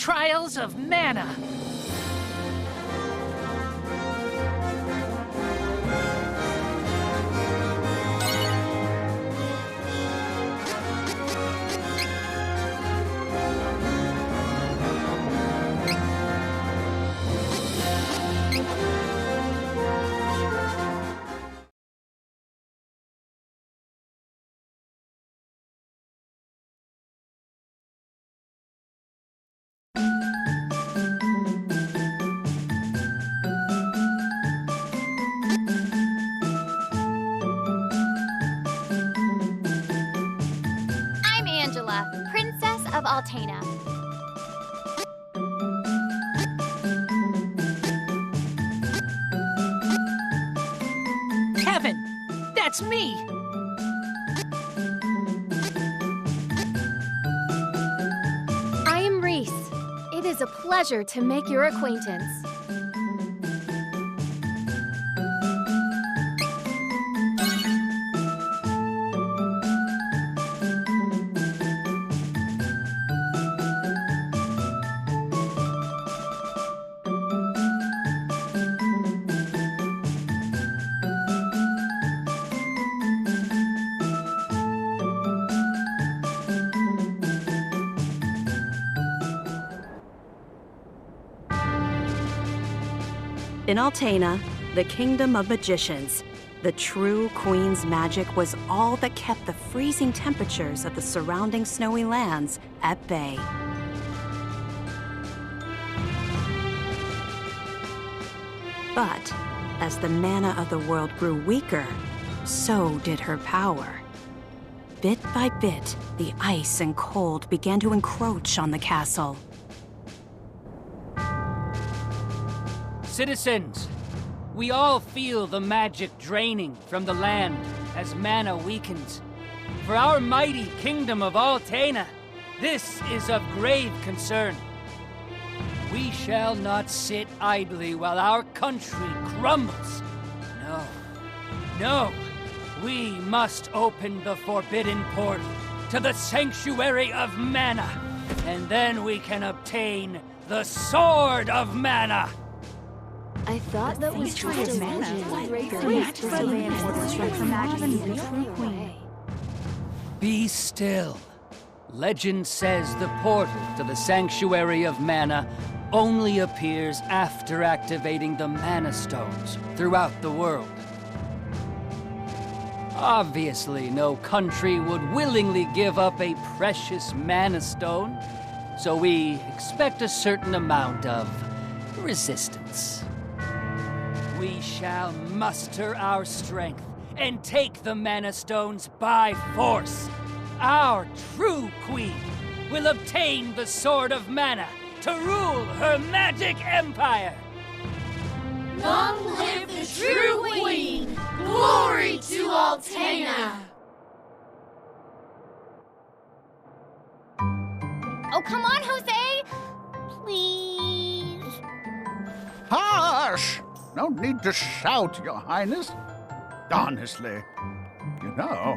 Trials of Mana. Princess of Altena. Kevin! That's me! I am Riesz. It is a pleasure to make your acquaintance. In Altena, the kingdom of magicians, the true queen's magic was all that kept the freezing temperatures of the surrounding snowy lands at bay. But as the mana of the world grew weaker, so did her power. Bit by bit, the ice and cold began to encroach on the castle. citizens. We all feel the magic draining from the land as mana weakens. For our mighty kingdom of Altaina, this is of grave concern. We shall not sit idly while our country crumbles. No, we must open the forbidden portal to the Sanctuary of Mana, and then we can obtain the Sword of Mana. I thought that was Sanctuary of Mana. Be still. Legend says the portal to the Sanctuary of Mana only appears after activating the Mana Stones throughout the world. Obviously, no country would willingly give up a precious Mana Stone, so we expect a certain amount of resistance. We shall muster our strength and take the Mana Stones by force. Our true queen will obtain the Sword of Mana to rule her magic empire. Long live the true queen! Glory to Altaina! Oh, come on, Jose! Please. Hush! No need to shout, Your Highness. Honestly, you know,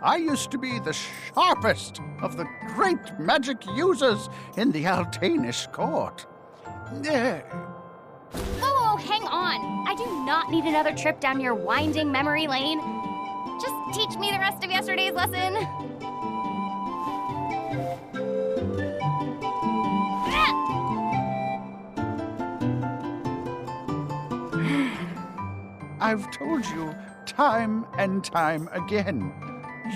I used to be the sharpest of the great magic users in the Altainish court. Whoa, hang on. I do not need another trip down your winding memory lane. Just teach me the rest of yesterday's lesson. I've told you time and time again,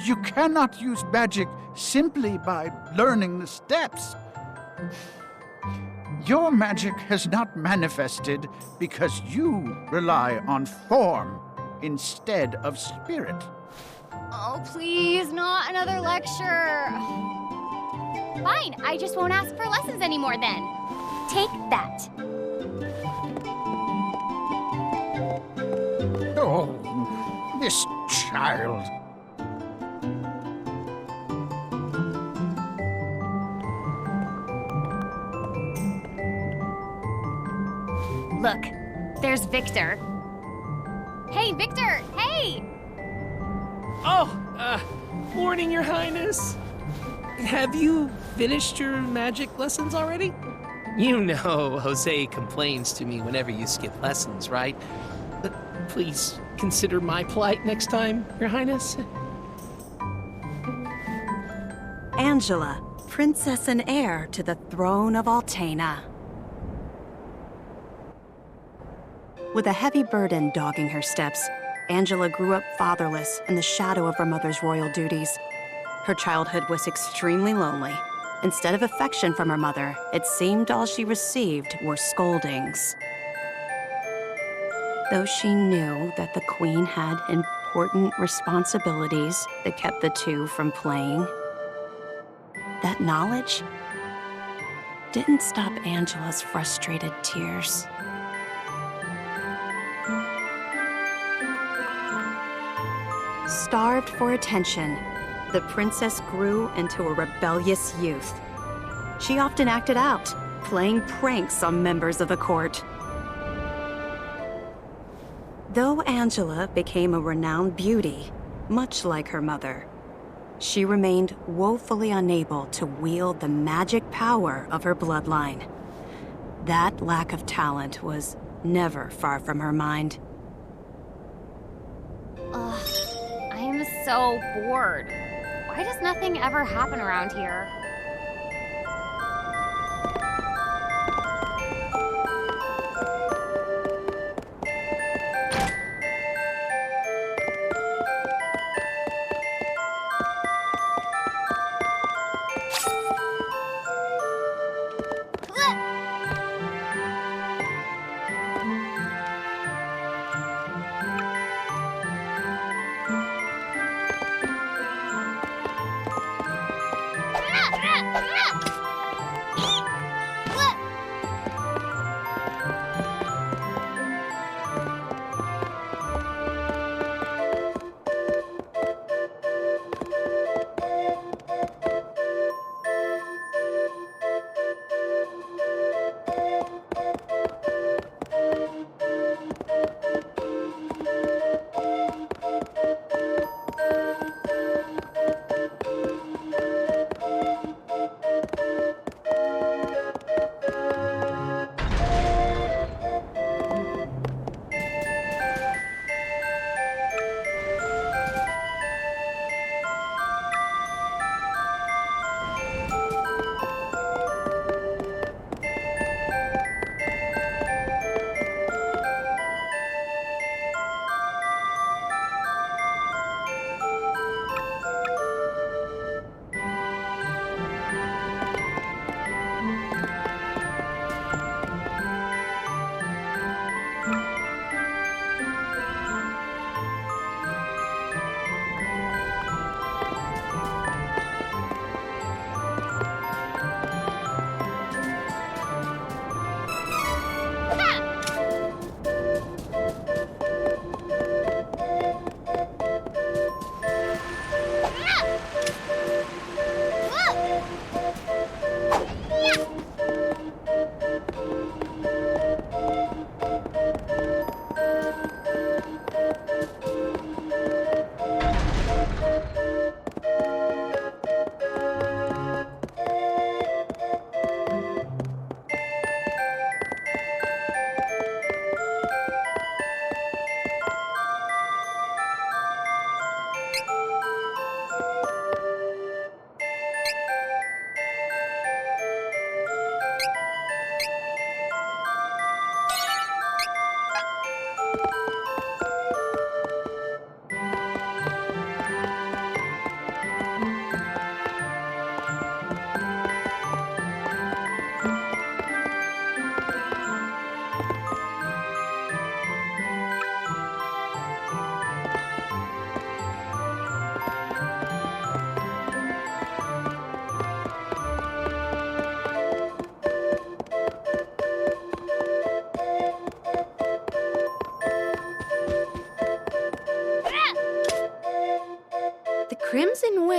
you cannot use magic simply by learning the steps. Your magic has not manifested because you rely on form instead of spirit. Oh, please, not another lecture. Fine, I just won't ask for lessons anymore then. Take that. Oh, this child. Look, there's Victor. Hey, Victor! Hey! Oh, morning, Your Highness. Have you finished your magic lessons already? You know Jose complains to me whenever you skip lessons, right? But please consider my plight next time, Your Highness. Angela, princess and heir to the throne of Altaina. With a heavy burden dogging her steps, Angela grew up fatherless in the shadow of her mother's royal duties. Her childhood was extremely lonely. Instead of affection from her mother, it seemed all she received were scoldings. Though she knew that the queen had important responsibilities that kept the two from playing, that knowledge didn't stop Angela's frustrated tears. Starved for attention, the princess grew into a rebellious youth. She often acted out, playing pranks on members of the court. Though Angela became a renowned beauty, much like her mother, she remained woefully unable to wield the magic power of her bloodline. That lack of talent was never far from her mind. Ugh, I am so bored. Why does nothing ever happen around here?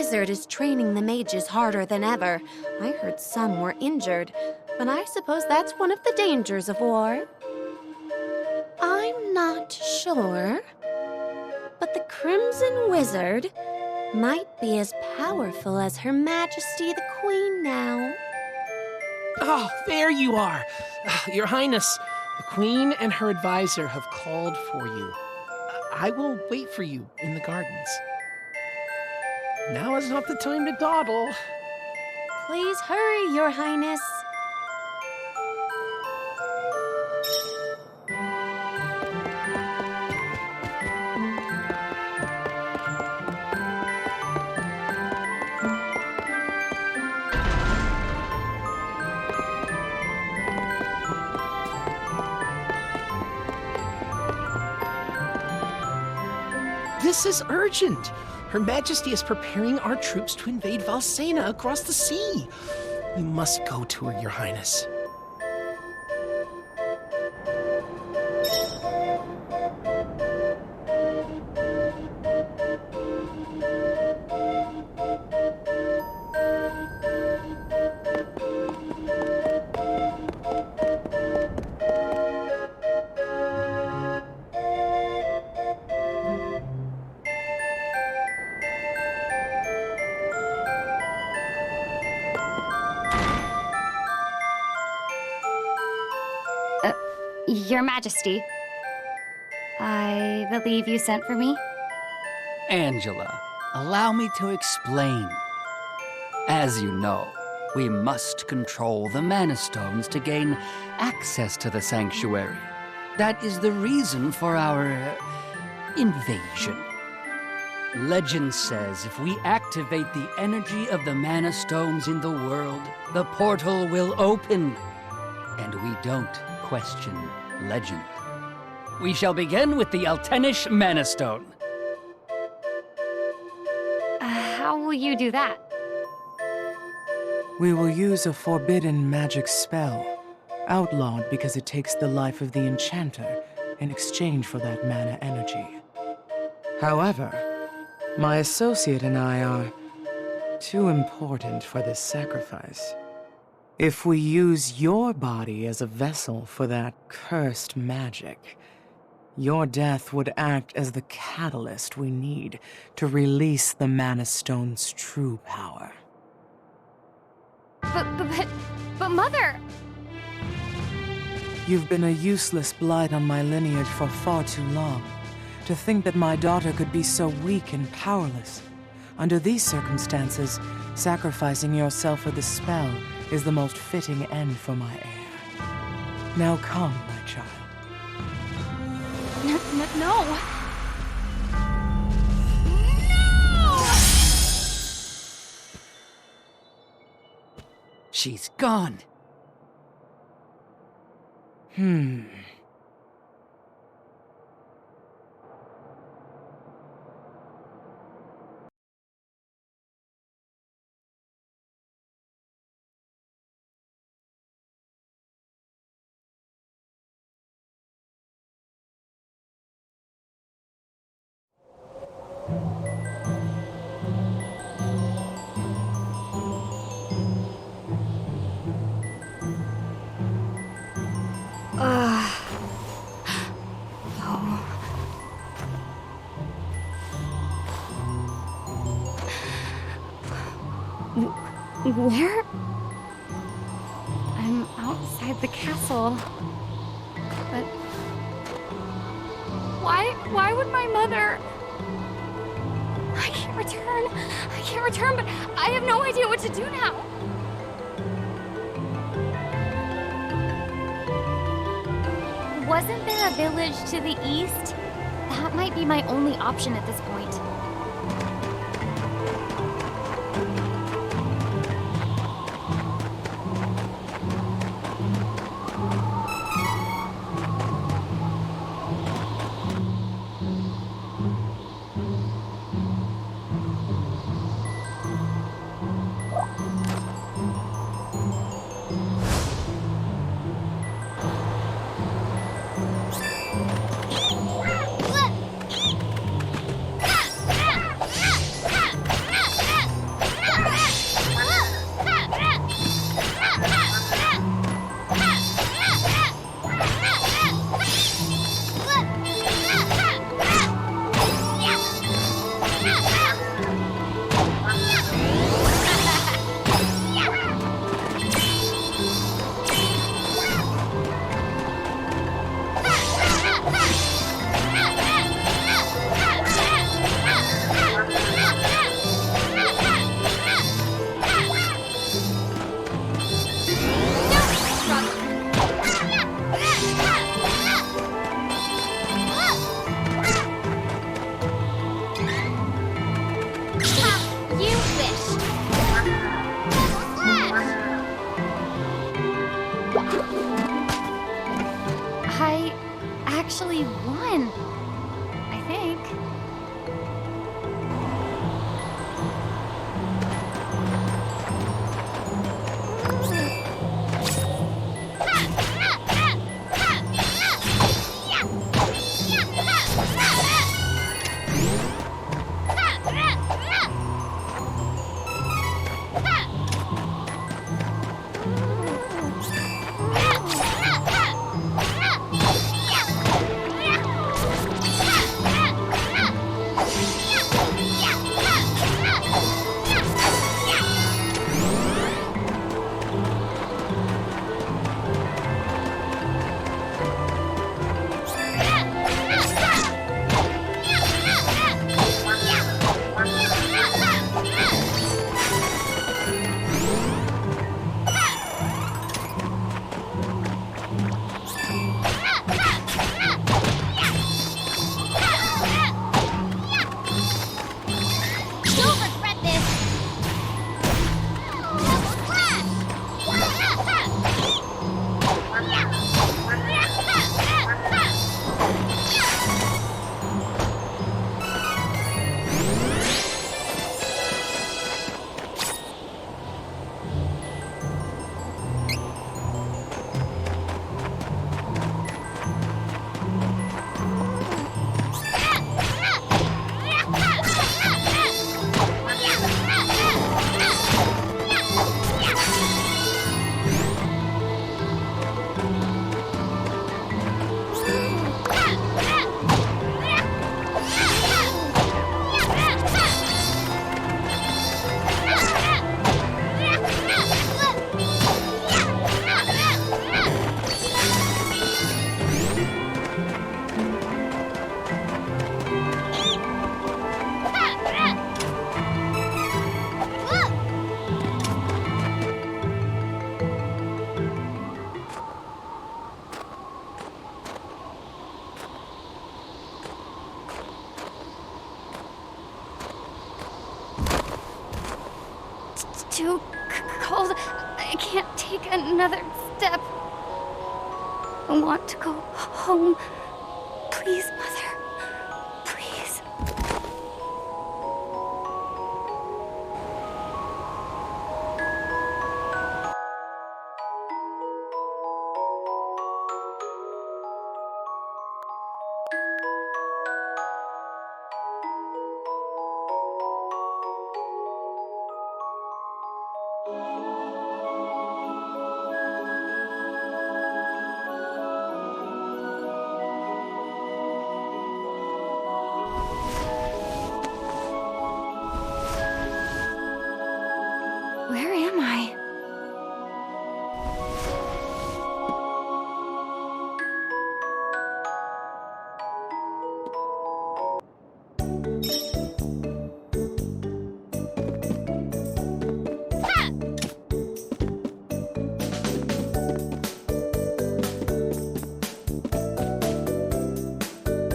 wizard is training the mages harder than ever. I heard some were injured, but I suppose that's one of the dangers of war. I'm not sure, but the Crimson Wizard might be as powerful as Her Majesty the Queen now. Oh, there you are. Your Highness, the Queen and her advisor have called for you. I will wait for you in the gardens. Now is not the time to dawdle. Please hurry, Your Highness. This is urgent. Her Majesty is preparing our troops to invade Valsena across the sea. We must go to her, Your Highness. Your Majesty, I believe you sent for me? Angela, allow me to explain. As you know, we must control the Mana Stones to gain access to the sanctuary. That is the reason for our invasion. Legend says if we activate the energy of the Mana Stones in the world, the portal will open. And we don't question legend. We shall begin with the Altenish Mana Stone. How will you do that? We will use a forbidden magic spell, outlawed because it takes the life of the enchanter in exchange for that mana energy. However, my associate and I are too important for this sacrifice. If we use your body as a vessel for that cursed magic, your death would act as the catalyst we need to release the Mana Stone's true power. But Mother! You've been a useless blight on my lineage for far too long. To think that my daughter could be so weak and powerless. Under these circumstances, sacrificing yourself for the spell is the most fitting end for my heir. Now come, my child. No! She's gone. Where? I'm outside the castle. But why would my mother? I can't return, but I have no idea what to do now. Wasn't there a village to the east? That might be my only option at this point. I actually won. I think. Too cold. I can't take another step. I want to go home. Please, Mother. Please. Where am I?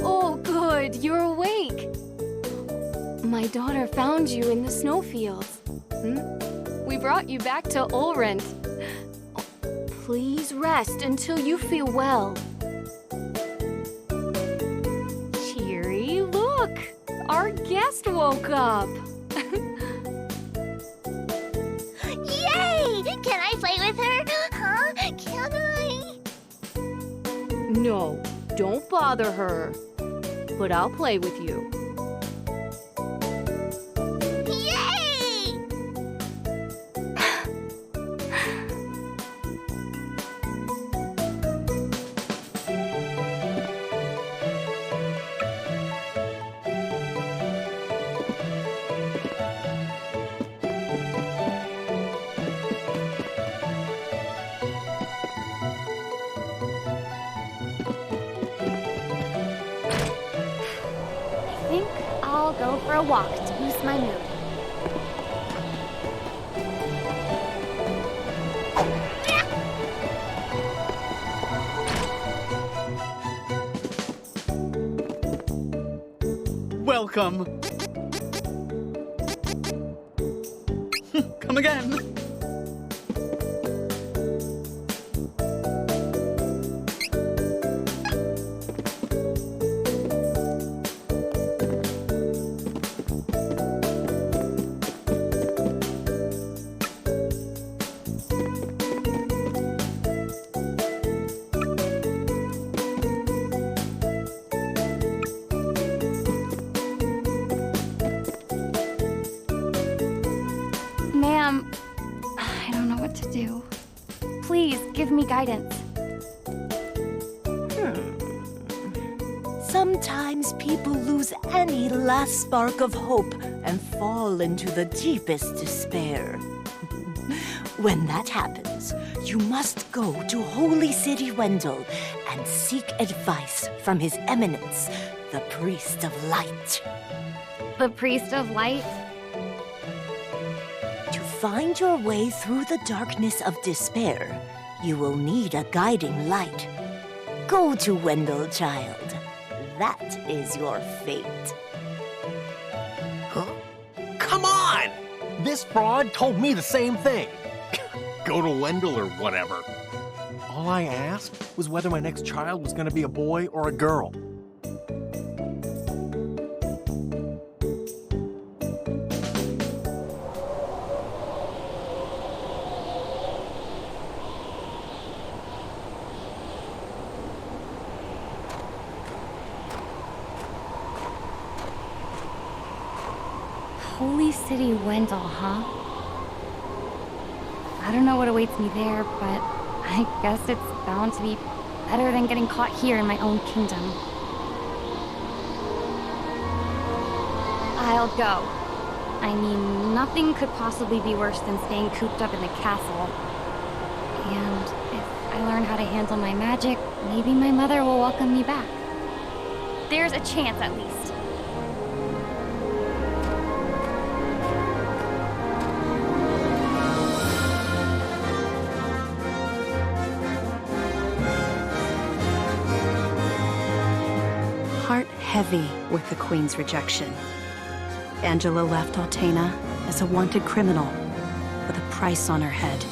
Oh, good. You're awake. My daughter found you in the snowfields. We brought you back to Ulrent. Please rest until you feel well. Cheery, look! Our guest woke up! Yay! Can I play with her? Huh? Can I? No, don't bother her. But I'll play with you. I'll go for a walk to boost my mood. Welcome. Come again. me guidance. Sometimes people lose any last spark of hope and fall into the deepest despair. When that happens, you must go to Holy City Wendell and seek advice from His Eminence, the Priest of Light. The Priest of Light? To find your way through the darkness of despair, you will need a guiding light. Go to Wendell, child. That is your fate. Huh? Come on! This fraud told me the same thing. Go to Wendell or whatever. All I asked was whether my next child was gonna be a boy or a girl. Holy City Wendell, huh? I don't know what awaits me there, but I guess it's bound to be better than getting caught here in my own kingdom. I'll go. I mean, nothing could possibly be worse than staying cooped up in the castle. And if I learn how to handle my magic, maybe my mother will welcome me back. There's a chance, at least. Heart heavy with the Queen's rejection, Angela left Altena as a wanted criminal with a price on her head.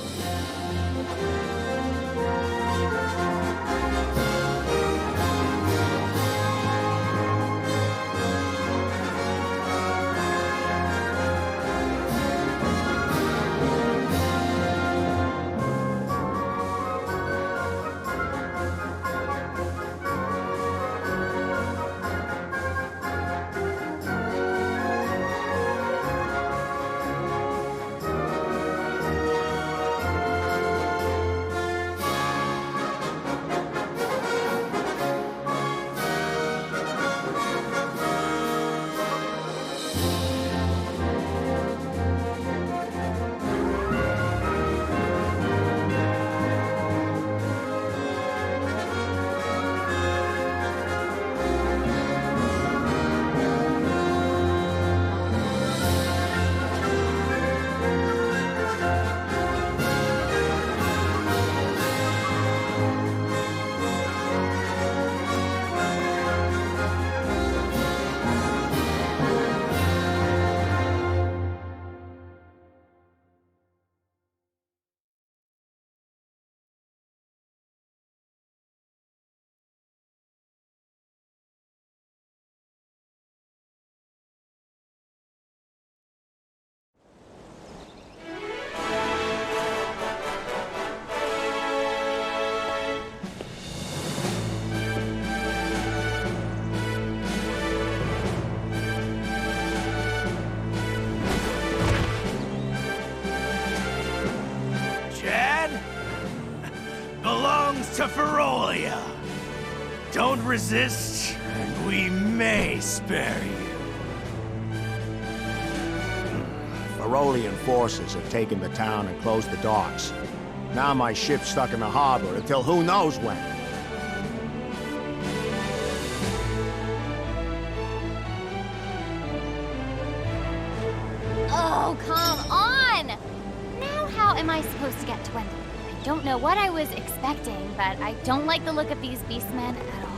To Ferolia. Don't resist, and we may spare you. Ferolian forces have taken the town and closed the docks. Now my ship's stuck in the harbor until who knows when. Oh, come on! Now how am I supposed to get to Wendell? I don't know what I was expecting, but I don't like the look of these beastmen at all.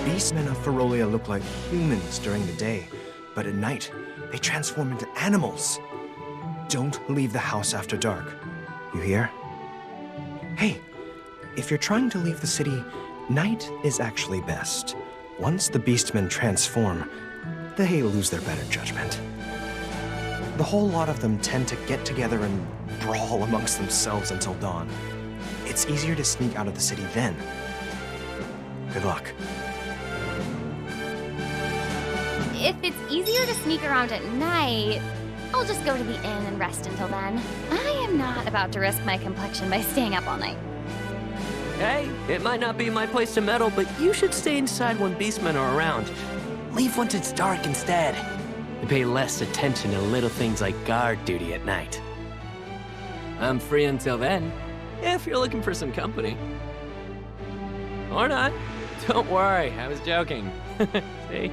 Beastmen of Ferolia look like humans during the day, but at night, they transform into animals. Don't leave the house after dark. You hear? Hey, if you're trying to leave the city, night is actually best. Once the beastmen transform, they lose their better judgment. The whole lot of them tend to get together and brawl amongst themselves until dawn. It's It's easier to sneak out of the city then. Good luck. If it's easier to sneak around at night, I'll just go to the inn and rest until then. I am not about to risk my complexion by staying up all night. Hey, it might not be my place to meddle, but you should stay inside when beastmen are around. Leave once it's dark instead. They pay less attention to little things like guard duty at night. I'm free until then, if you're looking for some company. Or not. Don't worry, I was joking. See?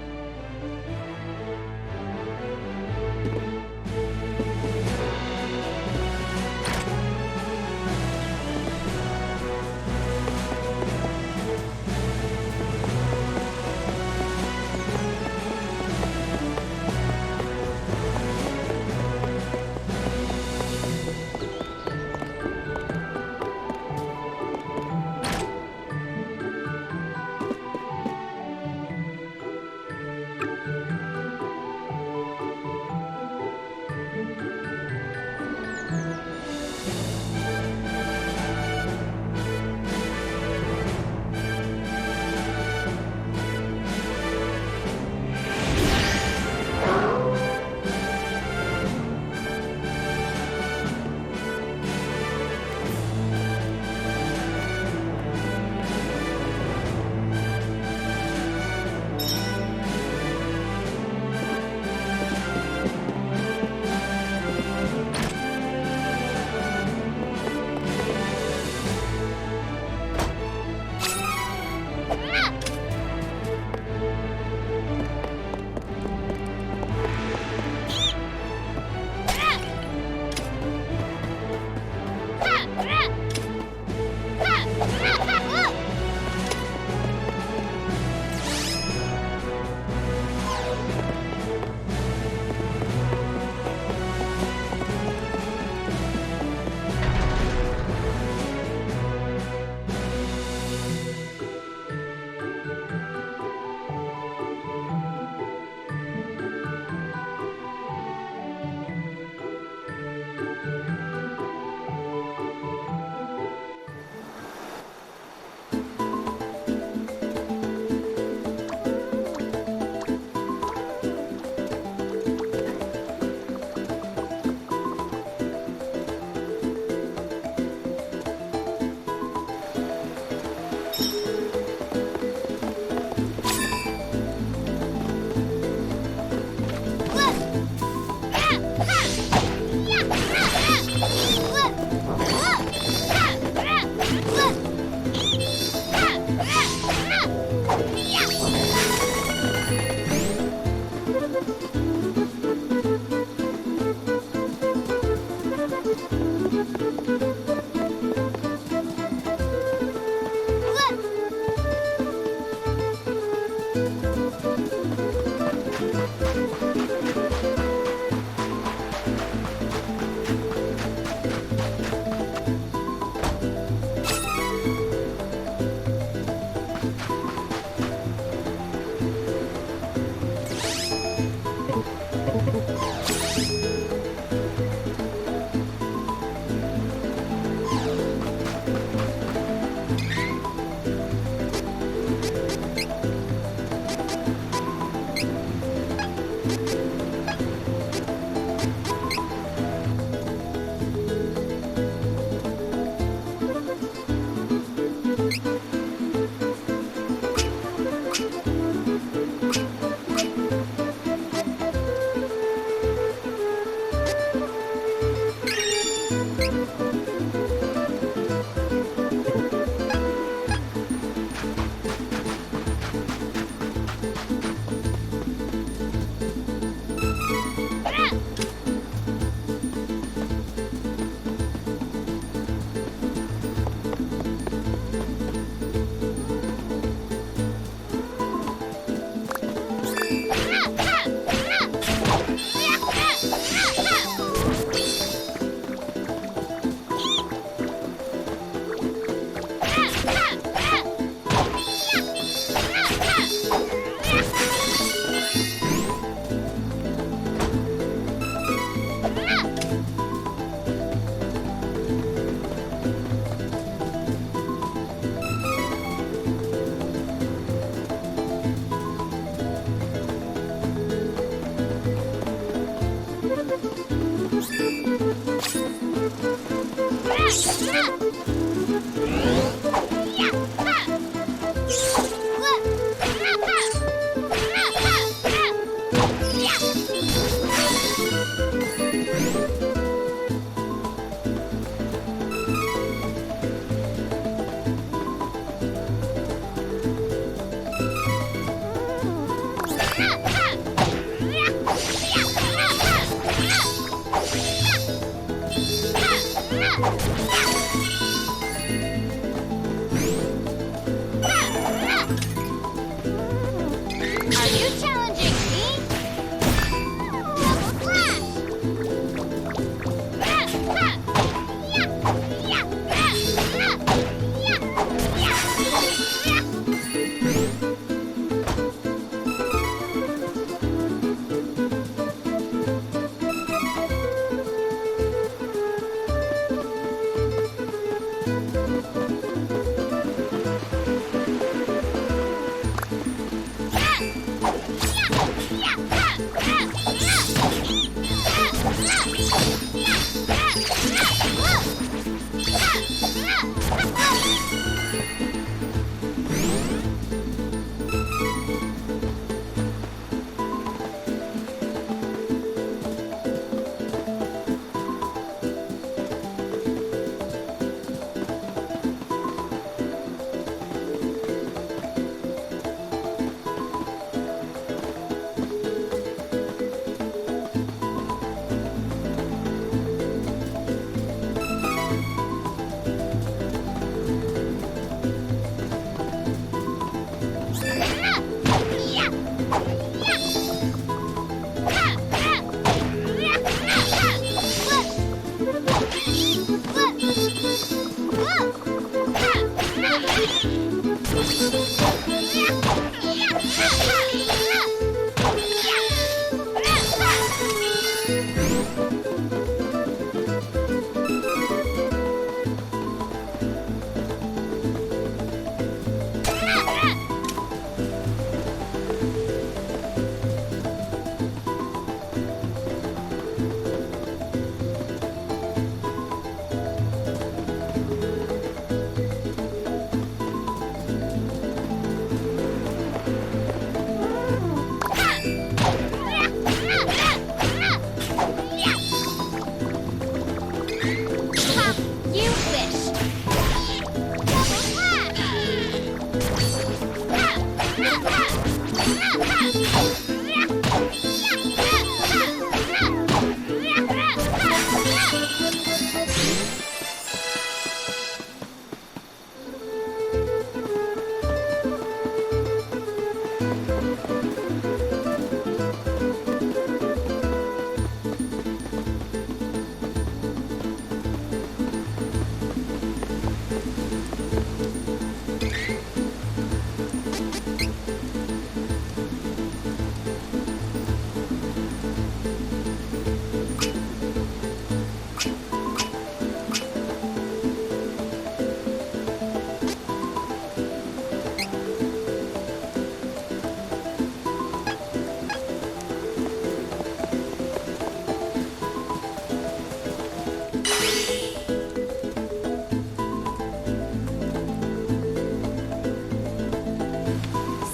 You wish.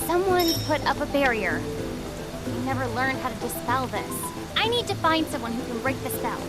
Someone put up a barrier. We never learned how to dispel this. I need to find someone who can break the spell.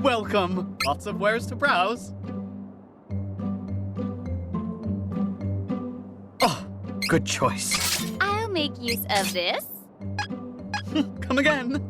Welcome. Lots of wares to browse. Oh, good choice. I'll make use of this. Come again.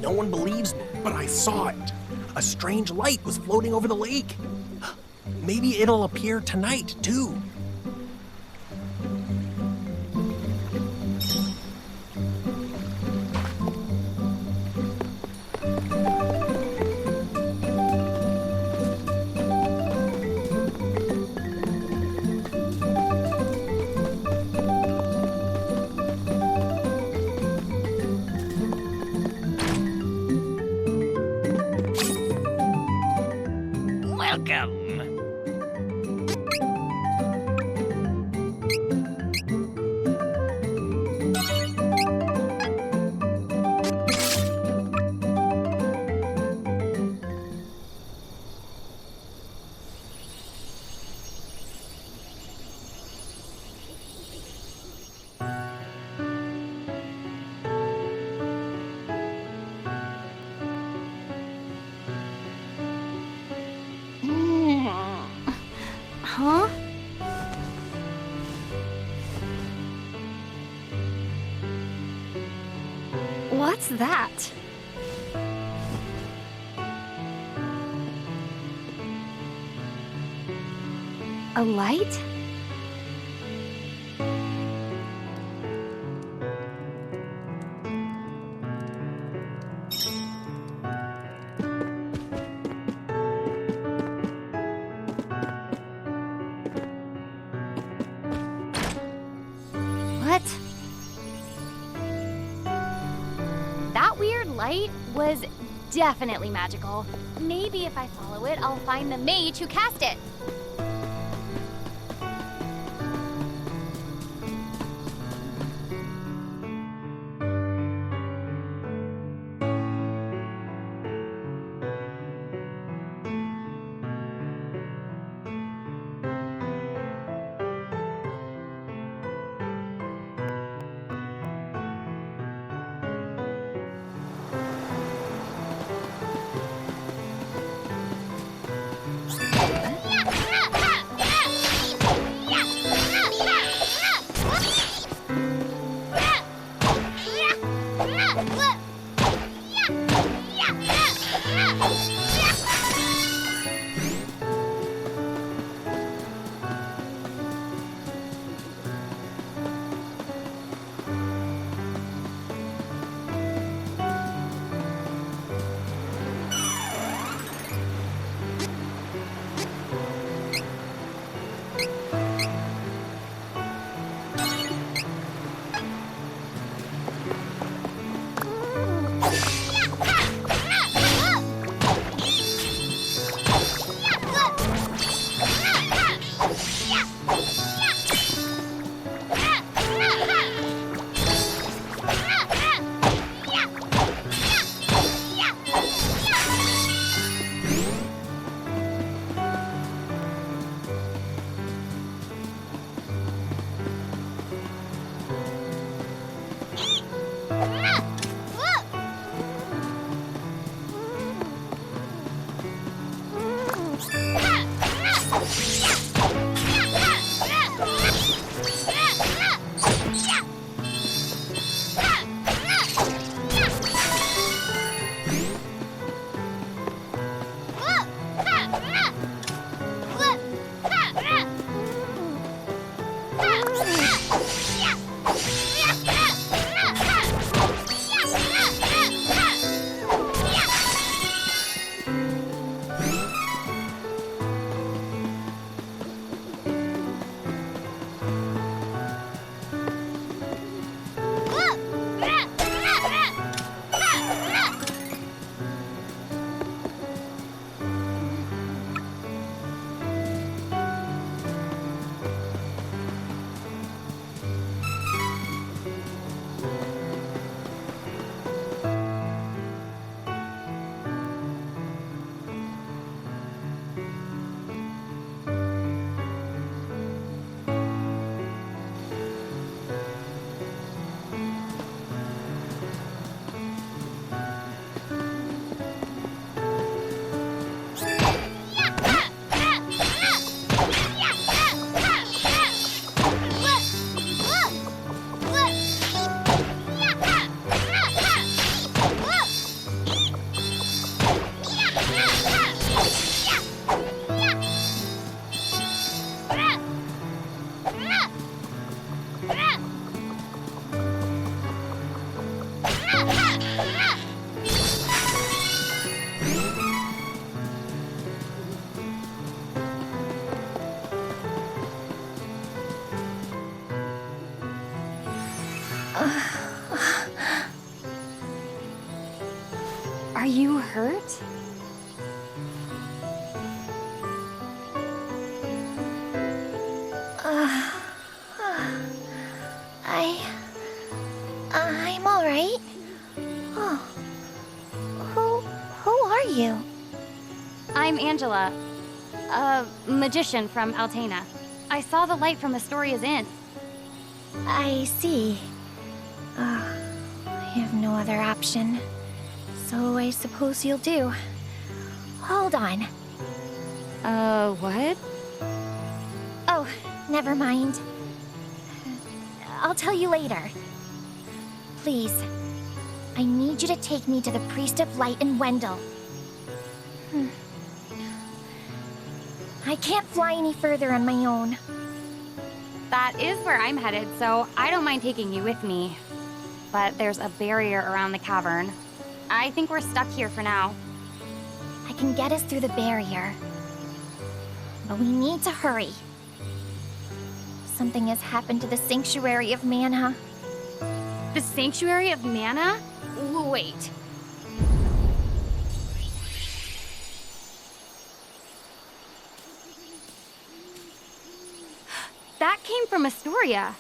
No one believes me, but I saw it. A strange light was floating over the lake. Maybe it'll appear tonight, too. Welcome. What's that? A light? What? That weird light was definitely magical. Maybe if I follow it, I'll find the mage who cast it. Are you hurt? I'm all right. Oh, who are you? I'm Angela, a magician from Altaina. I saw the light from Astoria's Inn. I see. I have no other option. So I suppose you'll do. Hold on. What? Oh, never mind. I'll tell you later. Please, I need you to take me to the Priest of Light in Wendell. I can't fly any further on my own. That is where I'm headed, so I don't mind taking you with me. But there's a barrier around the cavern. I think we're stuck here for now. I can get us through the barrier. But we need to hurry. Something has happened to the Sanctuary of Mana. The Sanctuary of Mana? Wait. That came from Astoria.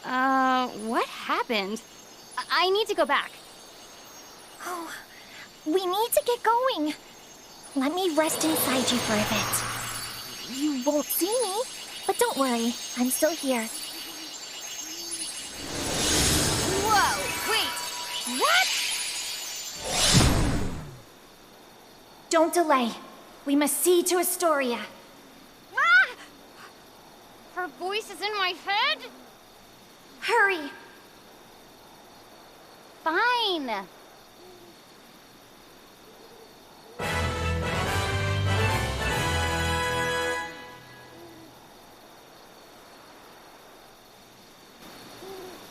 What happened? I need to go back. Oh, we need to get going. Let me rest inside you for a bit. You won't see me, but don't worry, I'm still here. Whoa, wait, what? Don't delay. We must see to Astoria. Ah! Her voice is in my head? Hurry! Fine.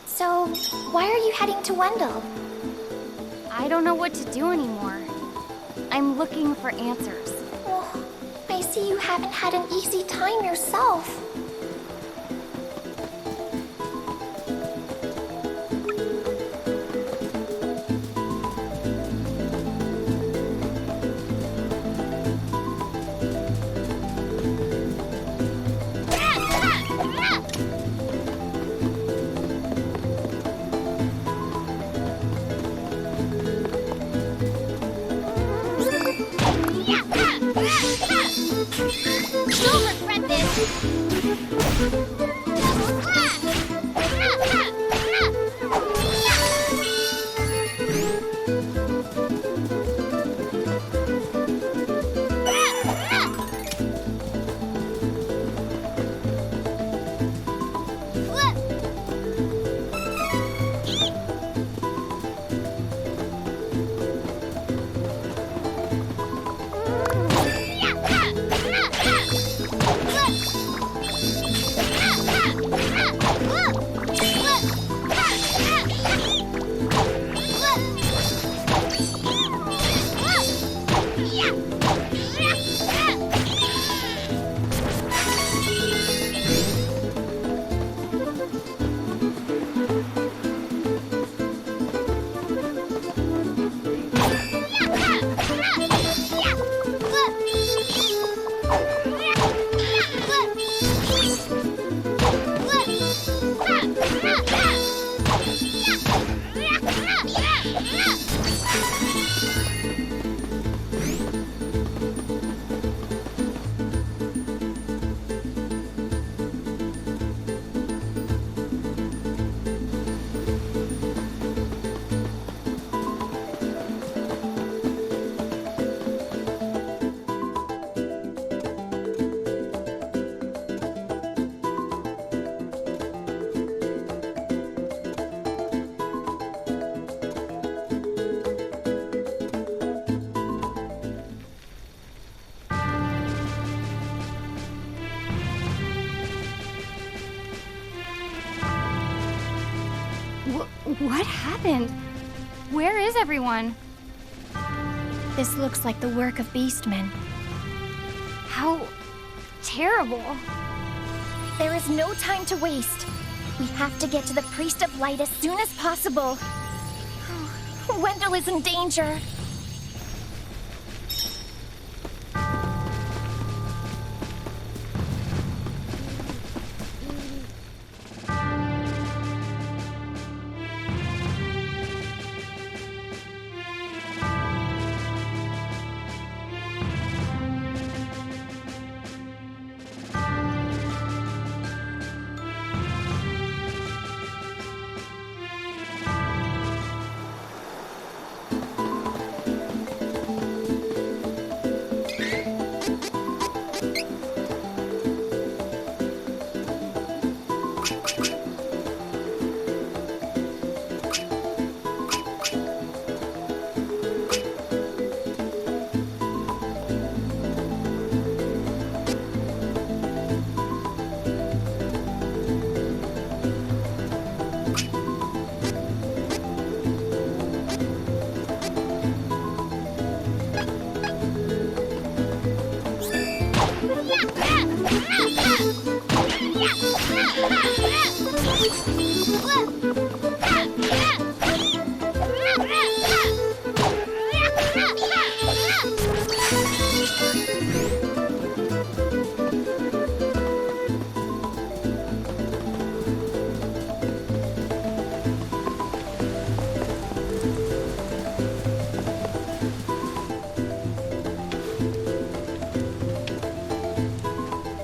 So, why are you heading to Wendell? I don't know what to do anymore. I'm looking for answers. Oh, I see you haven't had an easy time yourself. You'll regret this! What happened? Where is everyone? This looks like the work of beastmen. How terrible. There is no time to waste. We have to get to the Priest of Light as soon as possible. Wendell is in danger.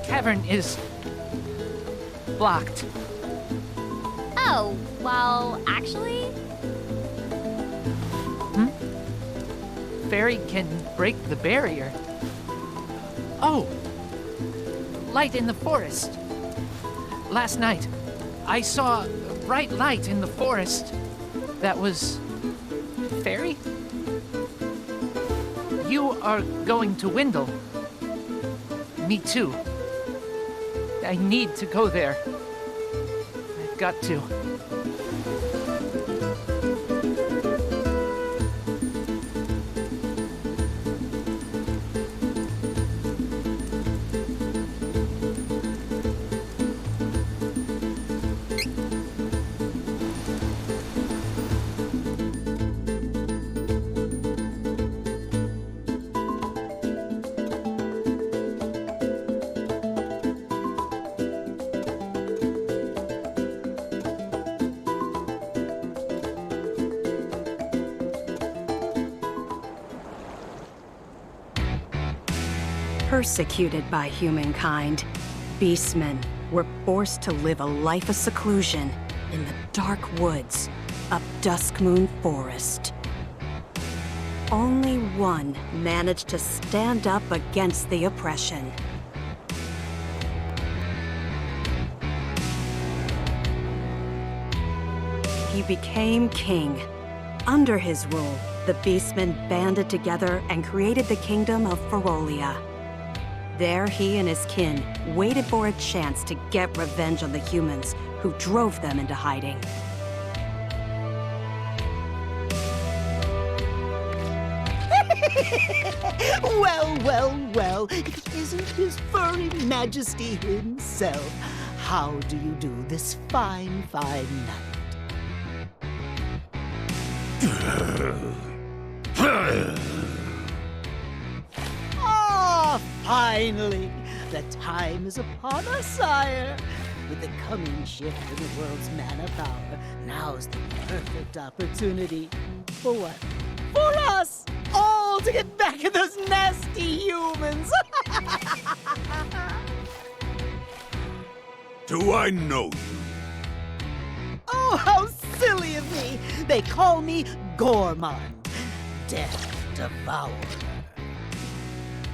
Cavern is blocked. Oh, well, actually... Fairy can break the barrier. Oh! Light in the forest. Last night, I saw a bright light in the forest. That was... Fairy? You are going to Wendell. Me too. I need to go there. I've got to. Persecuted by humankind, beastmen were forced to live a life of seclusion in the dark woods of Duskmoon Forest. Only one managed to stand up against the oppression. He became king. Under his rule, the beastmen banded together and created the kingdom of Ferolia. There, he and his kin waited for a chance to get revenge on the humans who drove them into hiding. Well, well, well, it isn't his furry majesty himself. How do you do this fine, fine night? Finally, the time is upon us, sire. With the coming shift in the world's mana power, now's the perfect opportunity. For what? For us! All to get back at those nasty humans! Do I know you? Oh, how silly of me! They call me Gormond, Death Devourer.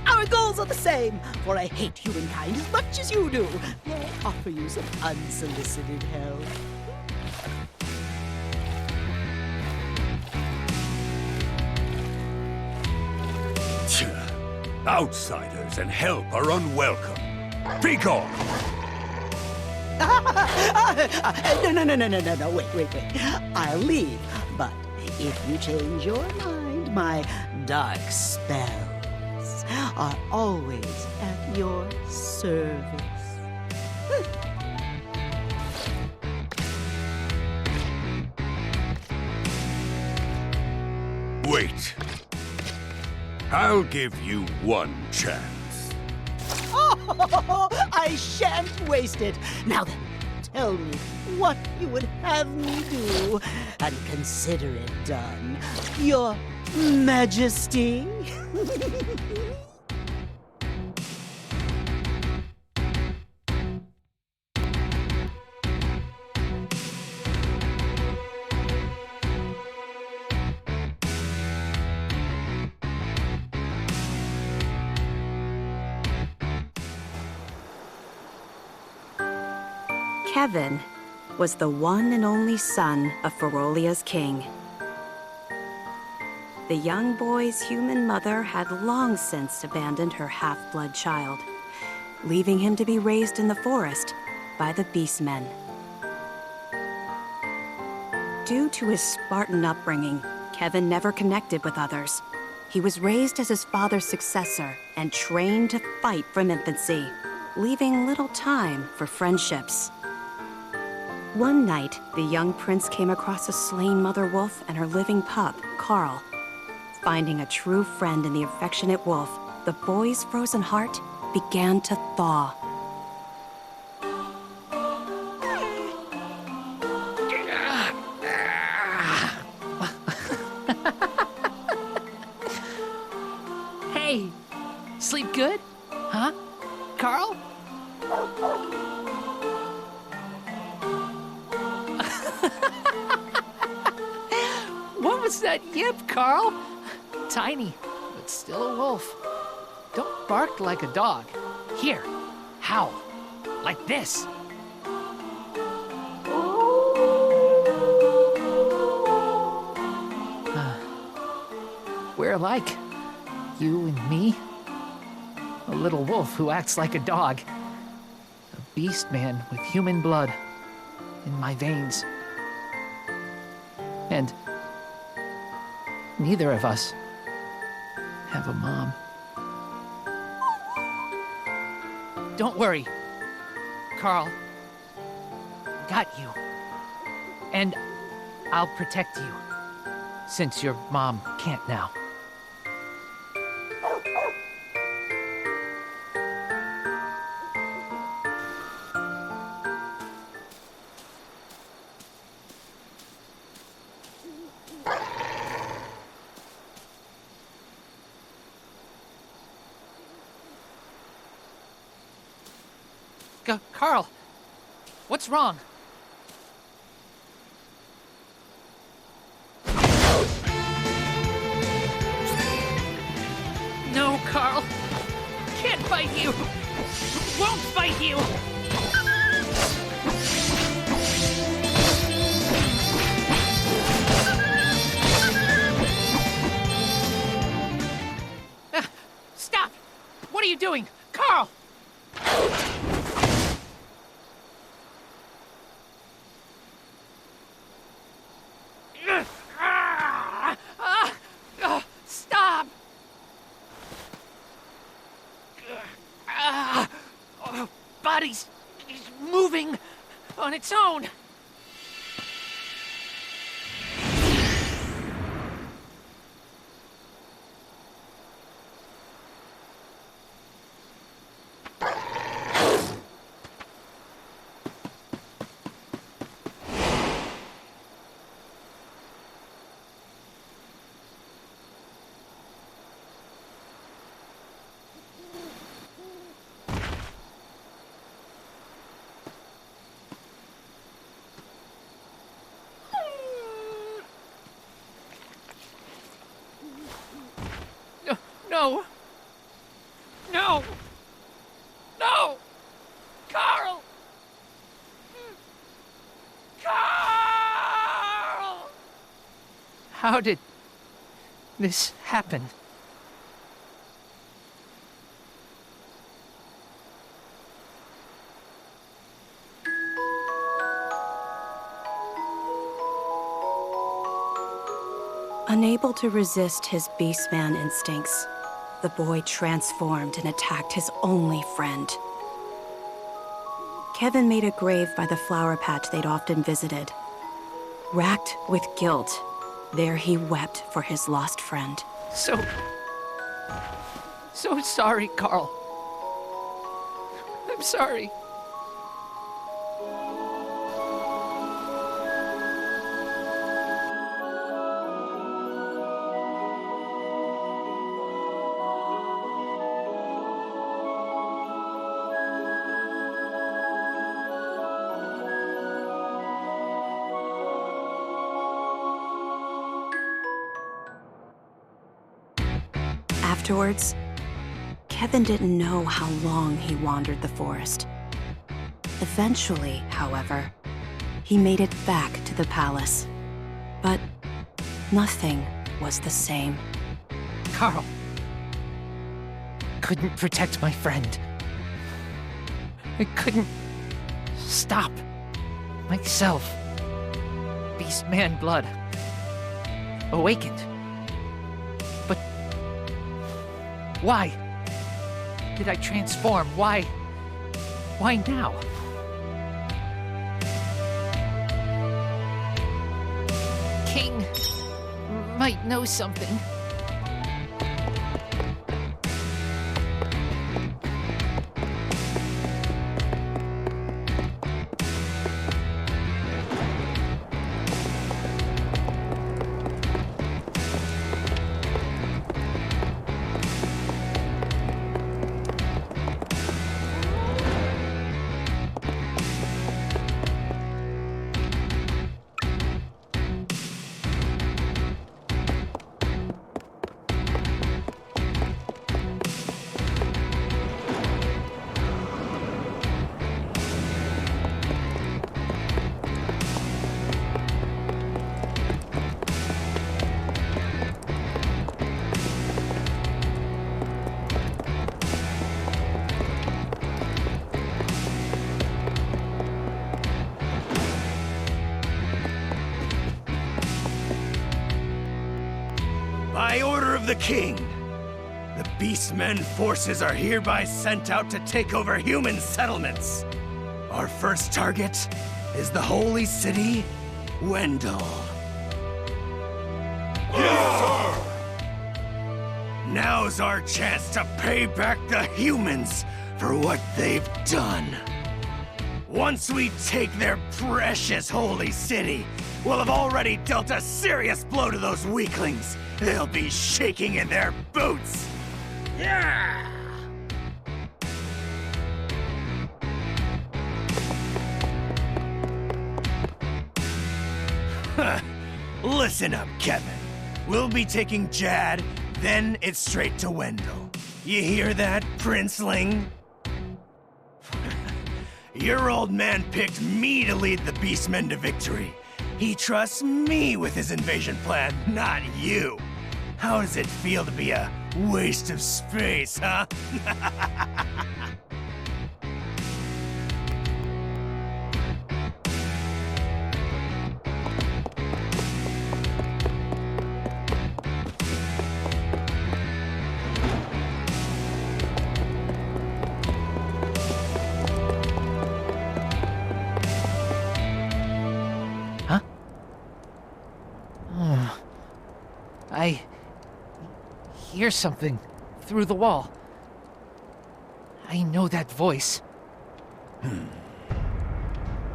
Our goals are the same, for I hate humankind as much as you do. May I offer you some unsolicited help? Outsiders and help are unwelcome. Be gone! No, wait. I'll leave, but if you change your mind, my dark spells are always at your service. Wait. I'll give you one chance. Oh, I shan't waste it. Now then, tell me what you would have me do, and consider it done, Your Majesty. Kevin was the one and only son of Ferolia's king. The young boy's human mother had long since abandoned her half-blood child, leaving him to be raised in the forest by the beastmen. Due to his Spartan upbringing, Kevin never connected with others. He was raised as his father's successor and trained to fight from infancy, leaving little time for friendships. One night, the young prince came across a slain mother wolf and her living pup, Carl. Finding a true friend in the affectionate wolf, the boy's frozen heart began to thaw. Hey, sleep good? Huh? Carl? What was that yip, Carl? Tiny, but still a wolf. Don't bark like a dog. Here, howl. Like this. We're alike. You and me. A little wolf who acts like a dog. A beast man with human blood in my veins. And neither of us have a mom. Don't worry, Carl. Got you. And I'll protect you, since your mom can't now. Carl, what's wrong? No, Carl. Can't fight you. Won't fight you. Stop! What are you doing? Carl! Stop! Body's moving on its own. No! No! No! Carl! Carl! How did this happen? Unable to resist his beastman instincts, the boy transformed and attacked his only friend. Kevin made a grave by the flower patch they'd often visited. Racked with guilt, there he wept for his lost friend. So sorry, Carl. I'm sorry. Afterwards, Kevin didn't know how long he wandered the forest. Eventually, however, he made it back to the palace. But nothing was the same. Carl. Couldn't protect my friend. I couldn't stop myself. Beastman blood. Awakened. But why did I transform? Why now? king might know something. By order of the king, the Beastmen forces are hereby sent out to take over human settlements. Our first target is the holy city, Wendell. Yes, sir! Now's our chance to pay back the humans for what they've done. Once we take their precious holy city, we'll have already dealt a serious blow to those weaklings. They'll be shaking in their boots. Yeah! Listen up, Kevin. We'll be taking Jad, then it's straight to Wendell. You hear that, Princeling? Your old man picked me to lead the Beastmen to victory. He trusts me with his invasion plan, not you. How does it feel to be a waste of space, huh? I hear something through the wall. I know that voice.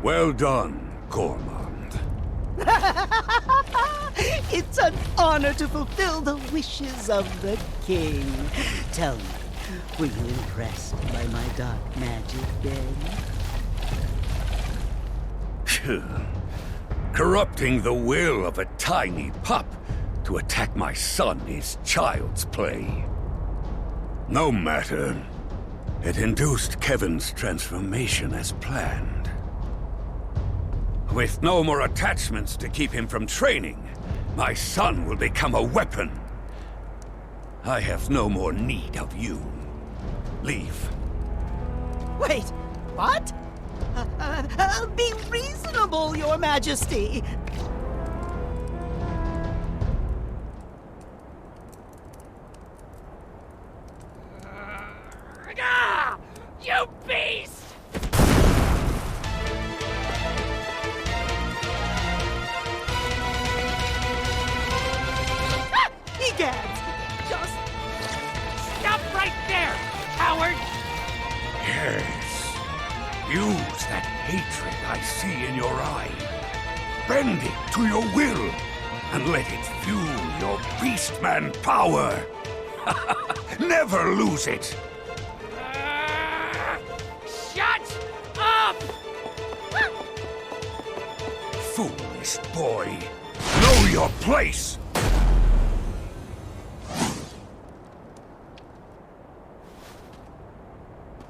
Well done, Gormand. It's an honor to fulfill the wishes of the king. Tell me, were you impressed by my dark magic then? Corrupting the will of a tiny pup to attack my son is child's play. No matter. It induced Kevin's transformation as planned. With no more attachments to keep him from training, my son will become a weapon. I have no more need of you. Leave. Wait, what? Be reasonable, Your Majesty. You beast! Egads! Just stop right there, coward! Yes. Use that hatred I see in your eye. Bend it to your will, and let it fuel your beastman power. Never lose it. Shut up! Foolish boy. Know your place.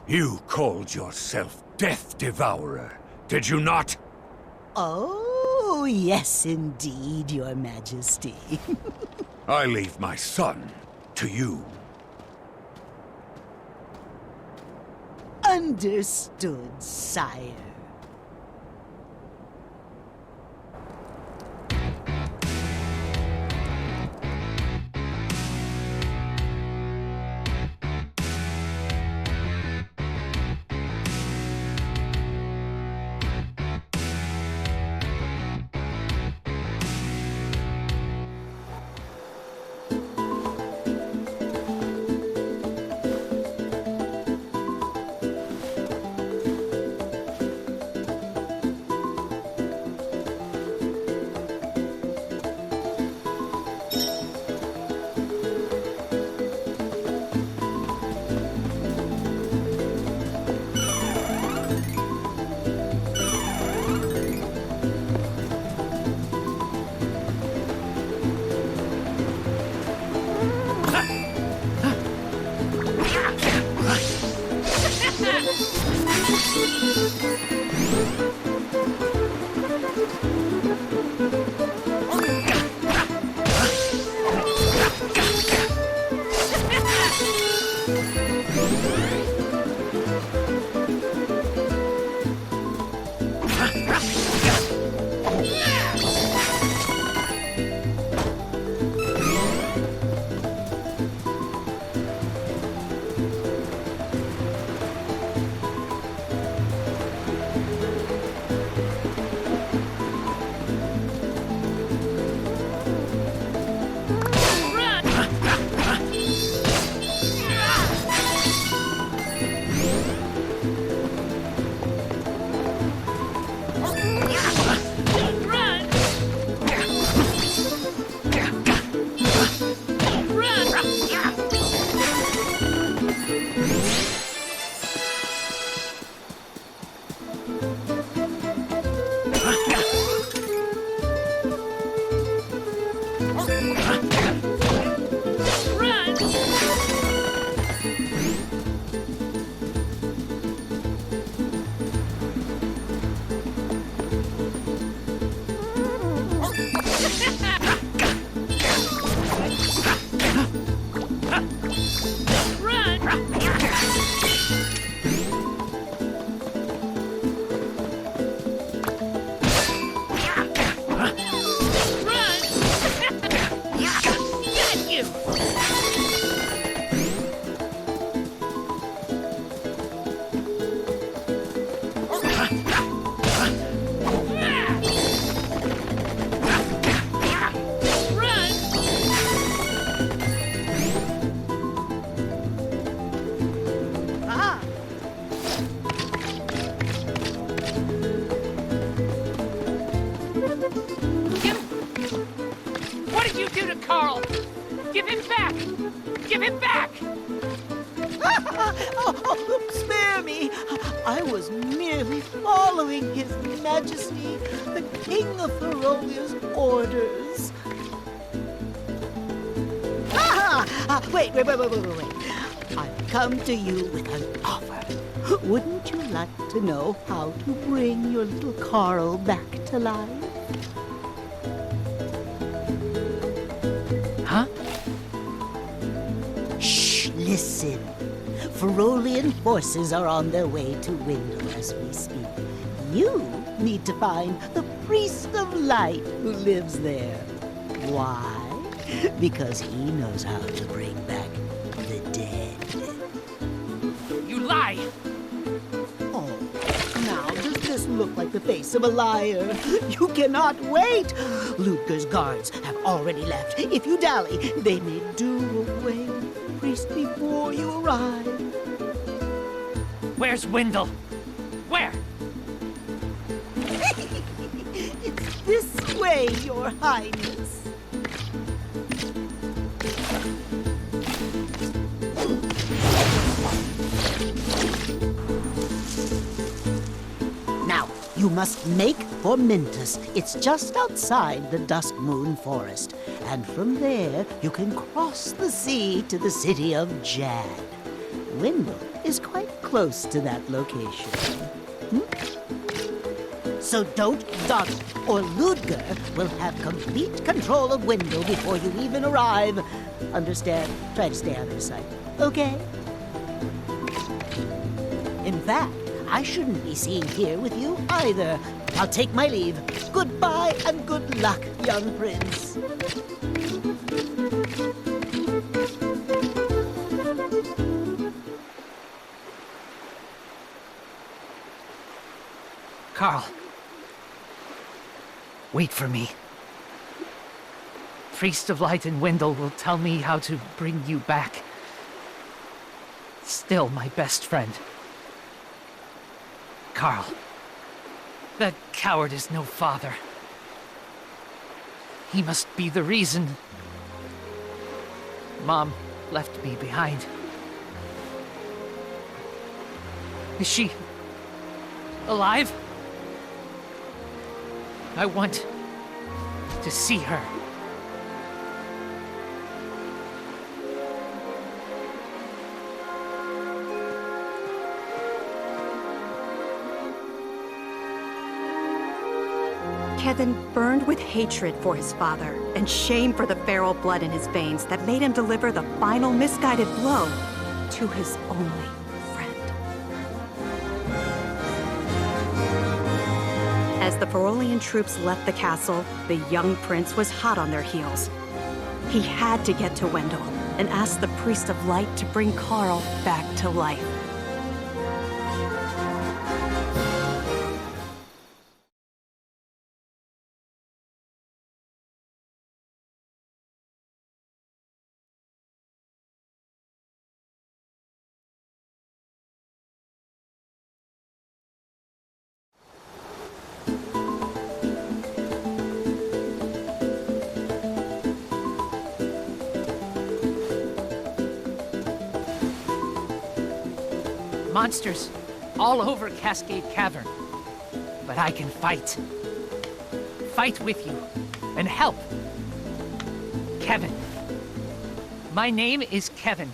You called yourself Death Devourer, did you not? Oh, yes, indeed, Your Majesty. I leave my son to you. Understood, sire. What did you do to Carl? Give him back! Give him back! Oh, spare me! I was merely following His Majesty, the King of Ferolia's orders. Wait. I've come to you with an offer. Wouldn't you like to know how to bring your little Carl back to life? Huh? Shh, listen. Ferolian forces are on their way to Windle as we speak. You need to find the Priest of Light who lives there. Why? Because he knows how to bring back the dead. You lie! Oh, now does this look like the face of a liar? You cannot wait! Ludger's guards have already left. If you dally, they may do away with the priest before you arrive. Where's Windle? Where? It's this way, Your Highness. Now, you must make for Mintus. It's just outside the Dusk Moon Forest. And from there, you can cross the sea to the city of Jad. Windle is quite close to that location. So don't dawdle, or Ludger will have complete control of Windle before you even arrive. Understand? Try to stay out of his sight, okay? In fact, I shouldn't be seen here with you either. I'll take my leave. Goodbye and good luck, young prince. Carl. Wait for me. Priest of Light and Windle will tell me how to bring you back. Still my best friend. Carl. That coward is no father. He must be the reason Mom left me behind. Is she alive? I want to see her. Kevin burned with hatred for his father and shame for the feral blood in his veins that made him deliver the final misguided blow to his only friend. As the Ferolian troops left the castle, the young prince was hot on their heels. He had to get to Wendell and ask the Priest of Light to bring Carl back to life. monsters all over Cascade Cavern. But I can fight. Fight with you and help. Kevin. My name is Kevin.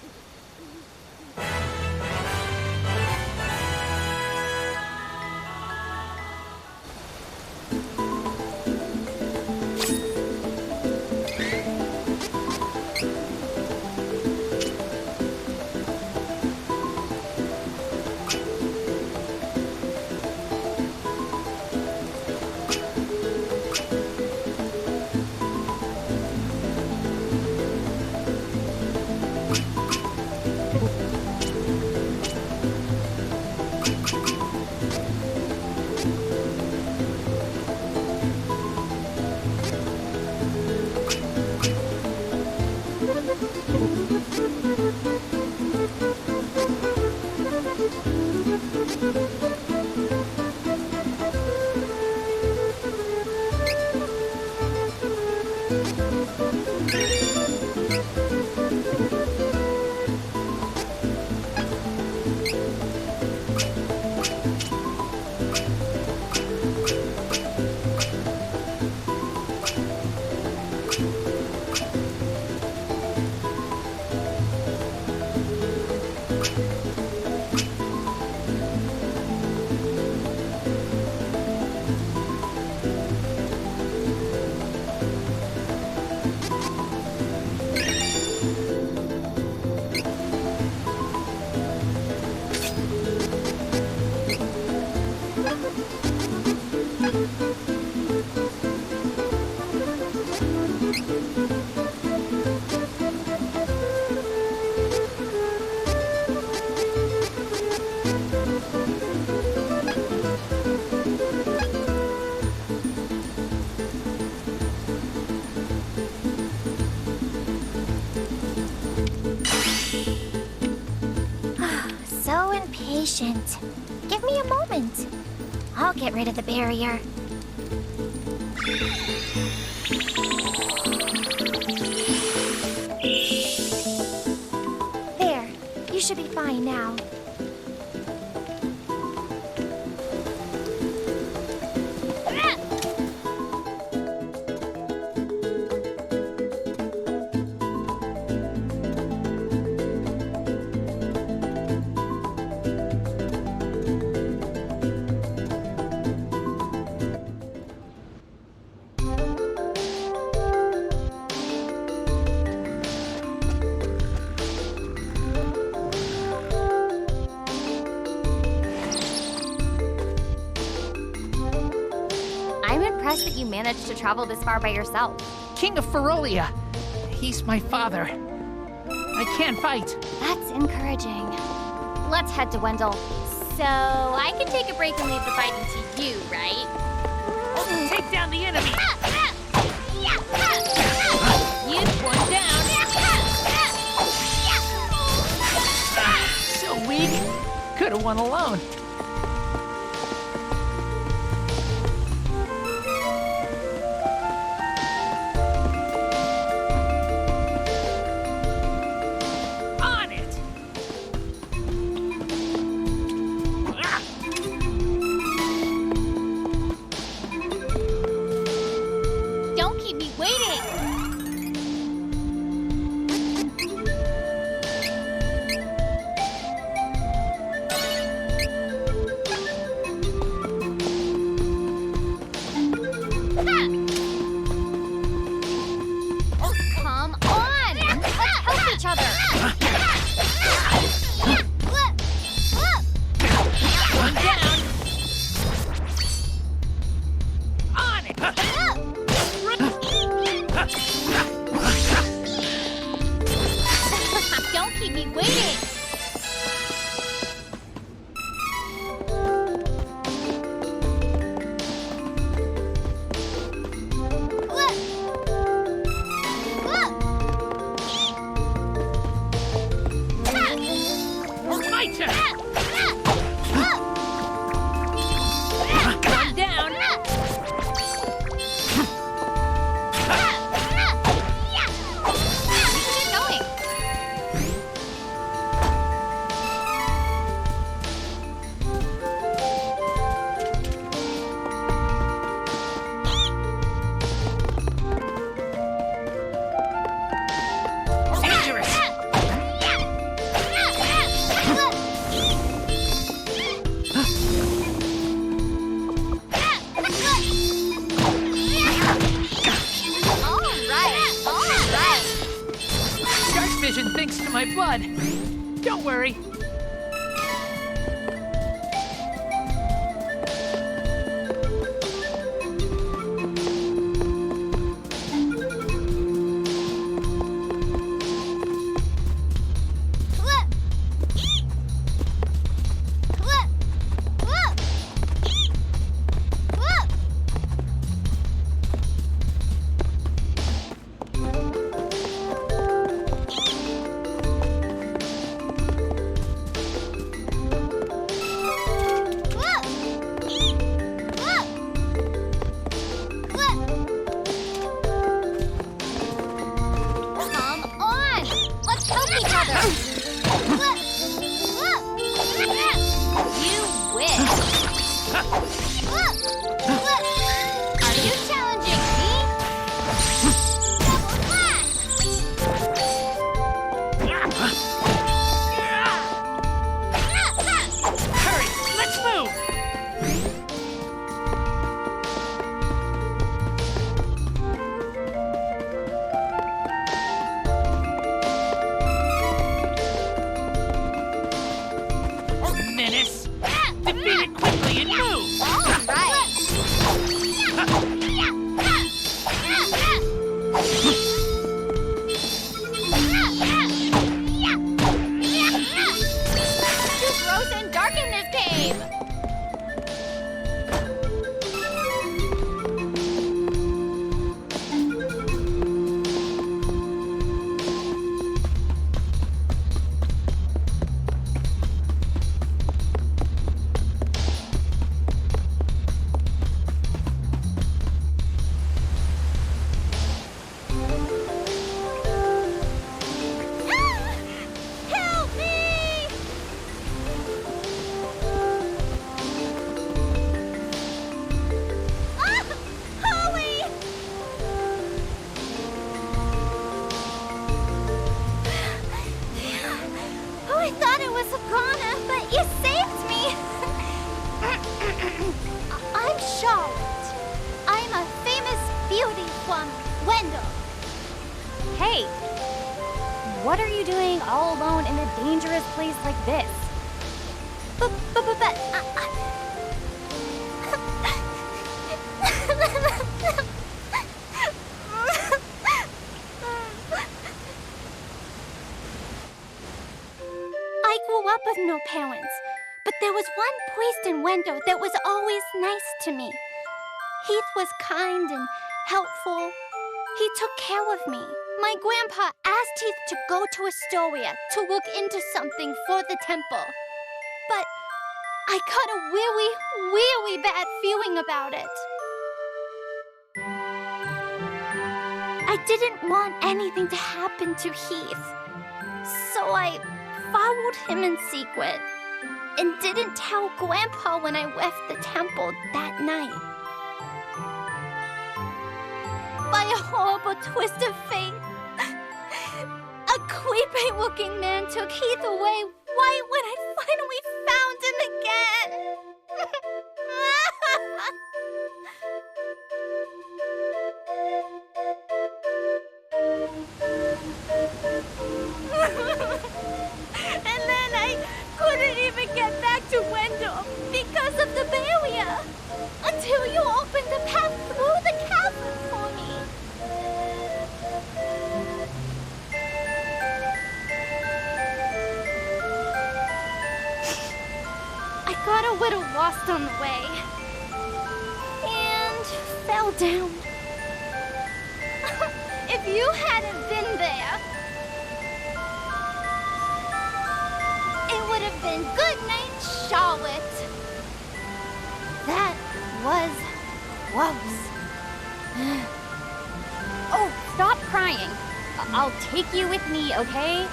Patient. Give me a moment. I'll get rid of the barrier. There. You should be fine now. That you managed to travel this far by yourself. King of Ferolia. He's my father. I can't fight. That's encouraging. Let's head to Wendell. So, I can take a break and leave the fighting to you, right? Take down the enemy! You one down! So weak. Could have won alone. vision thanks to my blood. Don't worry. What are you doing all alone in a dangerous place like this? I grew up with no parents, but there was one priest in Wendo that was always nice to me. Heath was kind and helpful. He took care of me. My grandpa asked Heath to go to Astoria to look into something for the temple. But I got a really, really bad feeling about it. I didn't want anything to happen to Heath. So I followed him in secret and didn't tell Grandpa when I left the temple that night. By a horrible twist of fate, a creepy-looking man took Heath away right when I finally found him again. And then I couldn't even get back to Wendell because of the barrier until you opened the path through the cavern for me. I got a little lost on the way and fell down. If you hadn't been there, it would have been good night, Charlotte. That was close. Oh, stop crying. I'll take you with me, okay?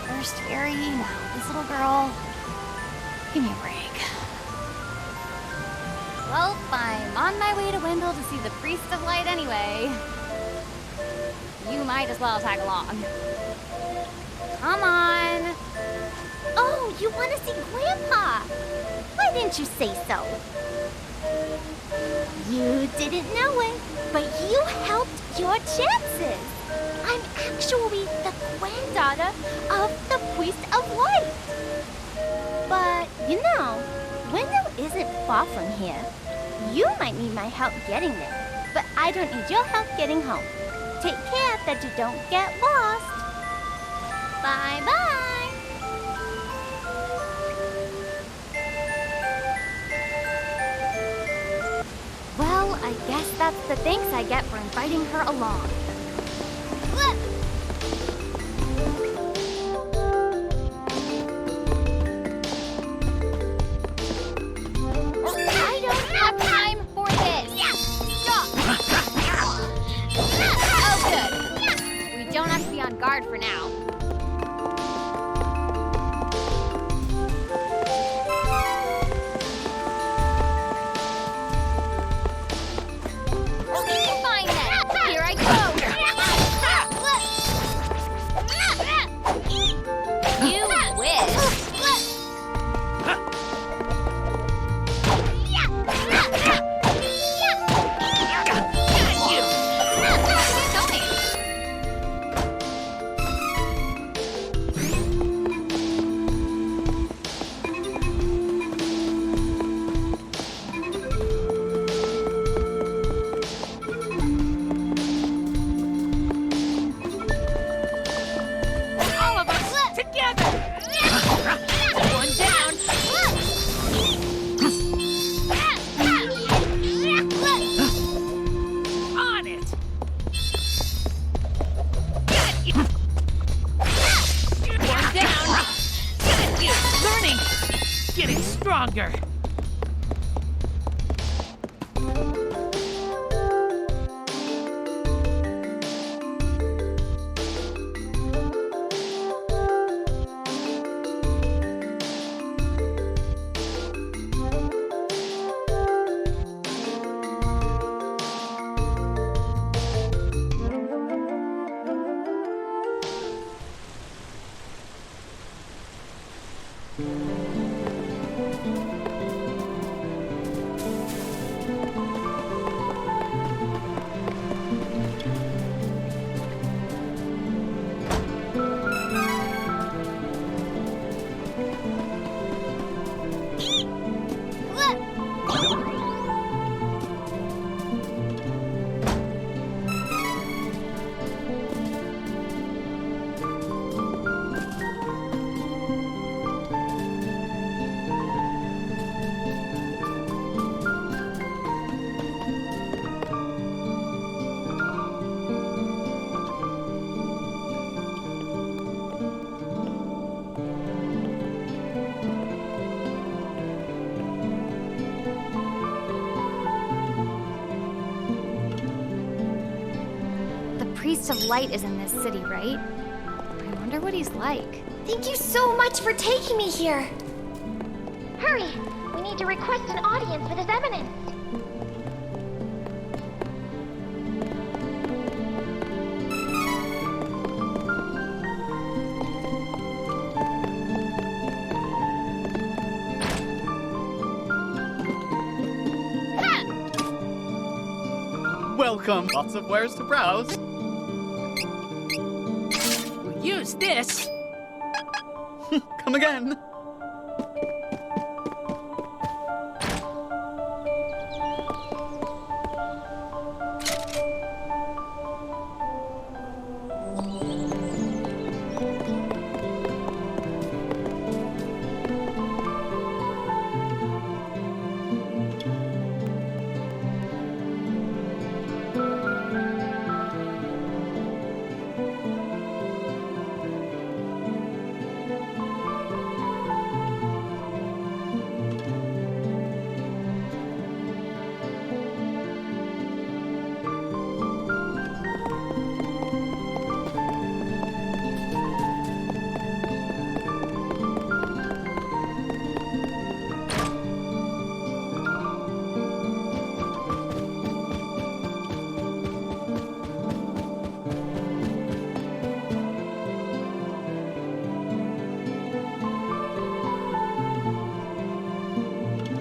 First fairy, now this little girl. Give me a break. Well, I'm on my way to Wendell to see the Priest of Light anyway. You might as well tag along. Come on. Oh, you want to see Grandpa? Why didn't you say so? You didn't know it, but you helped your chances. I'm actually the granddaughter of the Priest of Light. But, you know, Wendell isn't far from here. You might need my help getting there, but I don't need your help getting home. Take care that you don't get lost. Bye-bye. Well, I guess that's the thanks I get for inviting her along. I don't have time for this! Stop! Oh, good. We don't have to be on guard for now. Fine then. Here I go. You wish. All of us together. One down. On it. One down. Learning. Getting stronger. The Priest of Light is in this city, right? I wonder what he's like. Thank you so much for taking me here. Hurry! We need to request an audience with His Eminence. Welcome. Lots of wares to browse. We'll use this. Come again.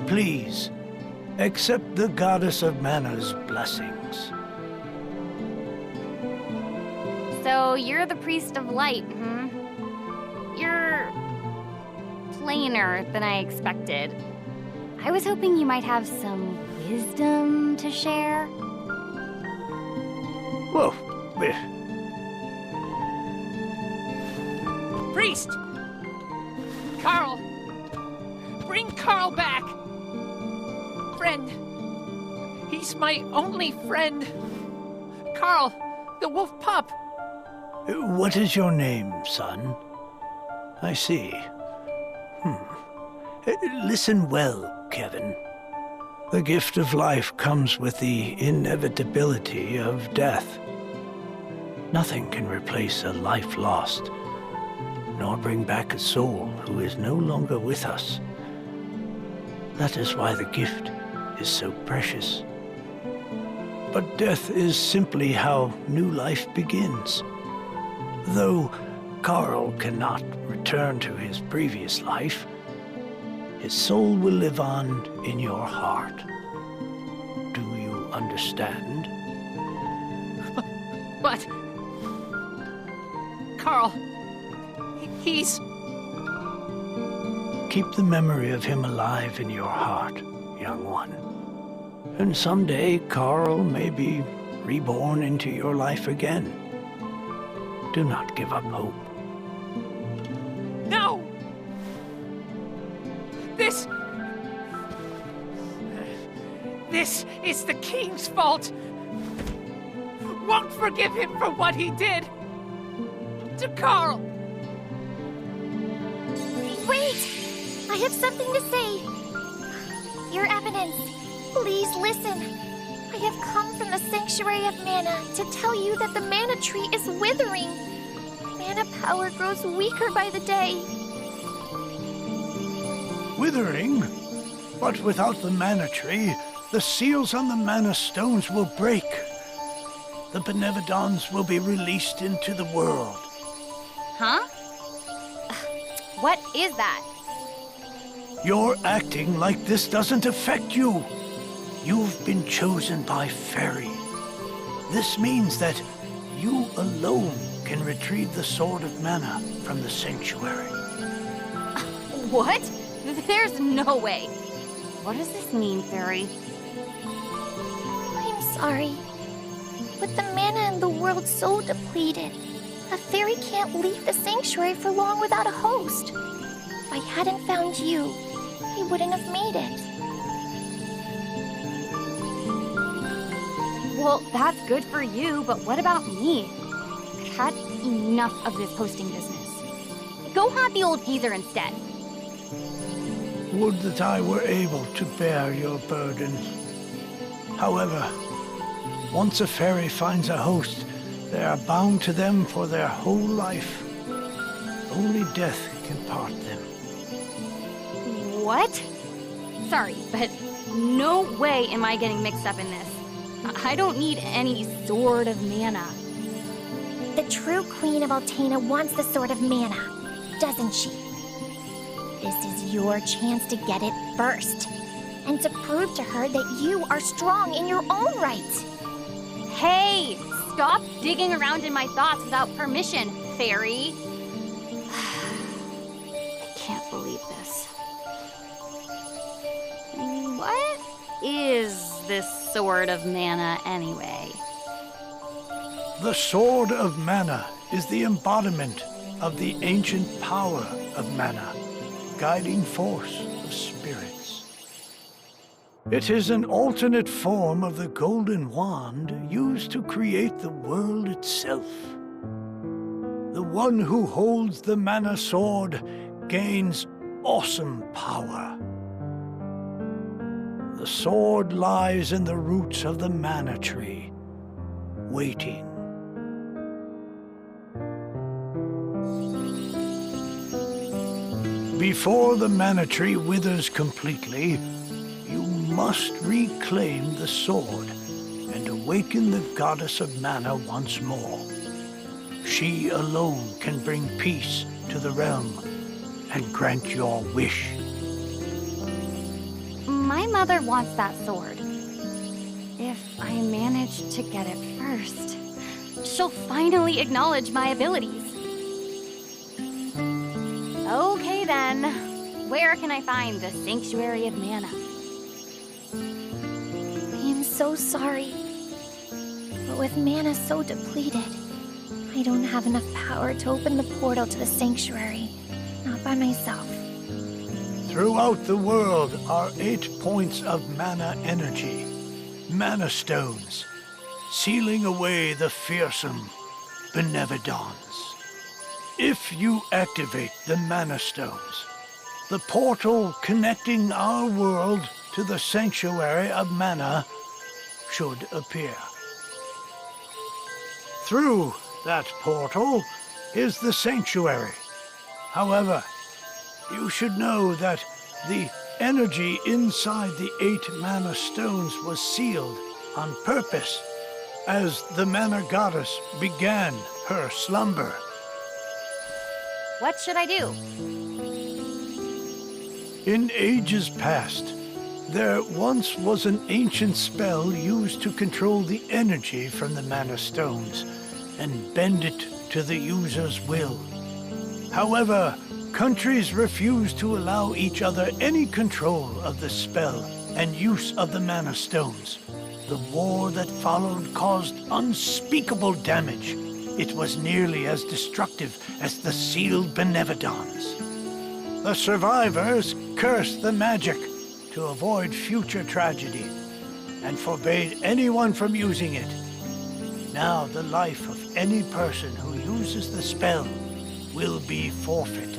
Please, accept the Goddess of Mana's blessings. So you're the priest of light, You're plainer than I expected. I was hoping you might have some wisdom to share. Whoa. Priest! Carl! Bring Carl back! Friend! He's my only friend! Carl, the wolf pup! What is your name, son? I see. Listen well, Kevin. The gift of life comes with the inevitability of death. Nothing can replace a life lost, nor bring back a soul who is no longer with us. That is why the gift is so precious. But death is simply how new life begins. Though Carl cannot return to his previous life, his soul will live on in your heart. Do you understand? But... Carl... he's... Keep the memory of him alive in your heart, young one. And someday Carl may be reborn into your life again. Do not give up hope. No! This is the king's fault! Won't forgive him for what he did! To Carl! Wait! I have something to say. Your Eminence, please listen. I have come from the Sanctuary of Mana to tell you that the mana tree is withering. Mana power grows weaker by the day. Withering? But without the mana tree, the seals on the mana stones will break. The Benevodons will be released into the world. Huh? What is that? You're acting like this doesn't affect you. You've been chosen by Fairy. This means that you alone can retrieve the Sword of Mana from the Sanctuary. What? There's no way. What does this mean, Fairy? I'm sorry. With the mana in the world so depleted, a fairy can't leave the sanctuary for long without a host. If I hadn't found you, he wouldn't have made it. Well, that's good for you, but what about me? I've had enough of this hosting business. Go haunt the old geezer instead. Would that I were able to bear your burden. However, once a fairy finds a host, they are bound to them for their whole life. Only death can part them. What? Sorry, but no way am I getting mixed up in this. I don't need any Sword of Mana. The true Queen of Altena wants the Sword of Mana, doesn't she? This is your chance to get it first, and to prove to her that you are strong in your own right. Hey! Stop digging around in my thoughts without permission, Fairy. I can't believe this. What is this Sword of Mana, anyway? The Sword of Mana is the embodiment of the ancient power of Mana, guiding force of spirits. It is an alternate form of the golden wand used to create the world itself. The one who holds the Mana Sword gains awesome power. The sword lies in the roots of the Mana Tree, waiting. Before the Mana Tree withers completely, you must reclaim the sword and awaken the Goddess of Mana once more. She alone can bring peace to the realm and grant your wish. My mother wants that sword. If I manage to get it first, she'll finally acknowledge my abilities. Okay then, where can I find the Sanctuary of Mana? I am so sorry. But with mana so depleted, I don't have enough power to open the portal to the sanctuary. Not by myself. Throughout the world are 8 points of mana energy, mana stones, sealing away the fearsome Benevodons. If you activate the mana stones, the portal connecting our world to the Sanctuary of Mana should appear. Through that portal is the Sanctuary. However, you should know that the energy inside the 8 mana stones was sealed on purpose as the Mana Goddess began her slumber. What should I do? In ages past, there once was an ancient spell used to control the energy from the mana stones and bend it to the user's will. However, countries refused to allow each other any control of the spell and use of the mana stones. The war that followed caused unspeakable damage. It was nearly as destructive as the sealed Benevodons. The survivors cursed the magic to avoid future tragedy and forbade anyone from using it. Now the life of any person who uses the spell will be forfeit.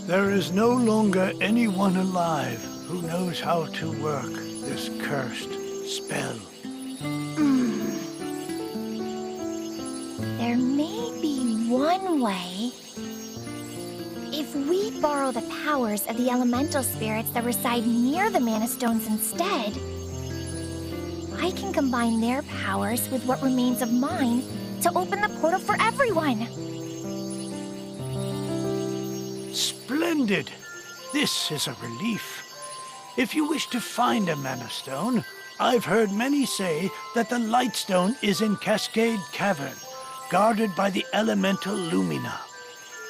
There is no longer anyone alive who knows how to work this cursed spell. There may be one way. If we borrow the powers of the elemental spirits that reside near the Mana Stones instead, I can combine their powers with what remains of mine to open the portal for everyone. Splendid! This is a relief. If you wish to find a Mana Stone, I've heard many say that the Light Stone is in Cascade Cavern, guarded by the elemental Lumina.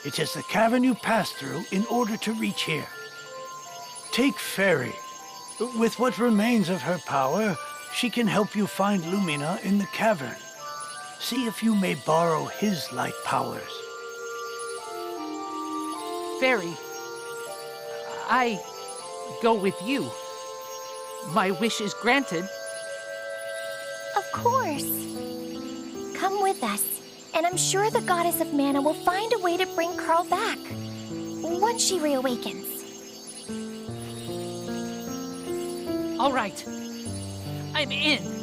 It is the cavern you pass through in order to reach here. Take Fairy. With what remains of her power, she can help you find Lumina in the cavern. See if you may borrow his light powers. Fairy, I go with you. My wish is granted. Of course. Come with us, and I'm sure the Goddess of Mana will find a way to bring Carl back once she reawakens. All right. I'm in.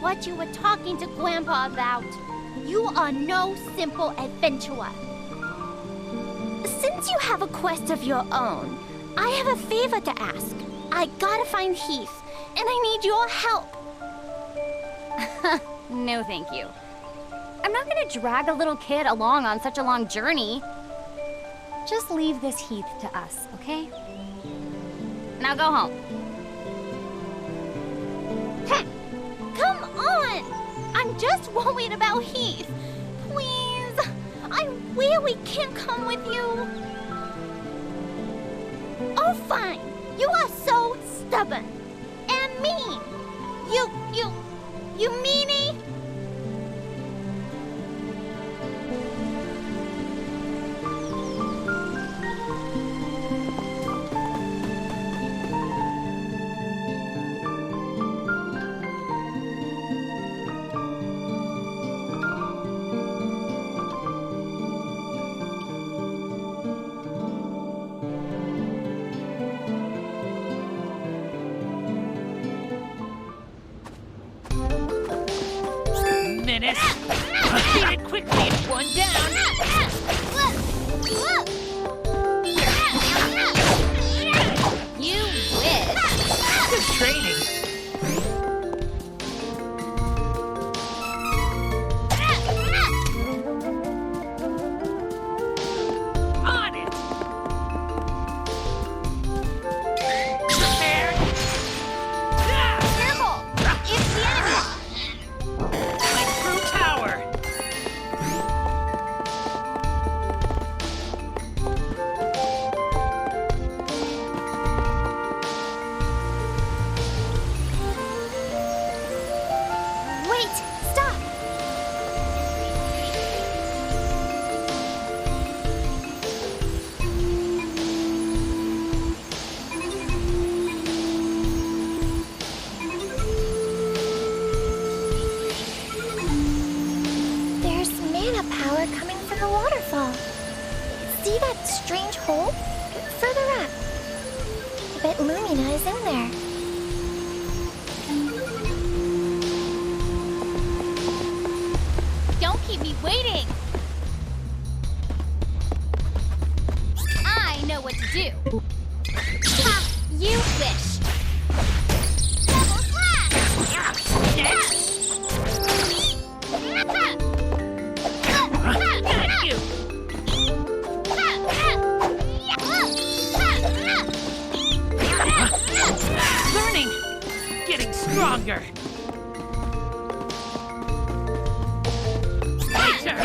What you were talking to Grandpa about. You are no simple adventurer. Since you have a quest of your own, I have a favor to ask. I gotta find Heath, and I need your help. No, thank you. I'm not gonna drag a little kid along on such a long journey. Just leave this heath to us, okay? Now go home. Come on! I'm just worried about Heath. Please, I really can't come with you. Oh, fine. You are so stubborn and mean. You meanie. Menace! Beat it quickly and one down! You wish. Good training. On it! Prepared! Careful! It's the enemy! Tower! Wait! Stop! There's mana power coming from the waterfall. See that strange hole? Further up. I bet Lumina is in there. Don't keep me waiting. I know what to do. Ha! You wish. Double slash! Got you! Learning! Getting stronger! My turn!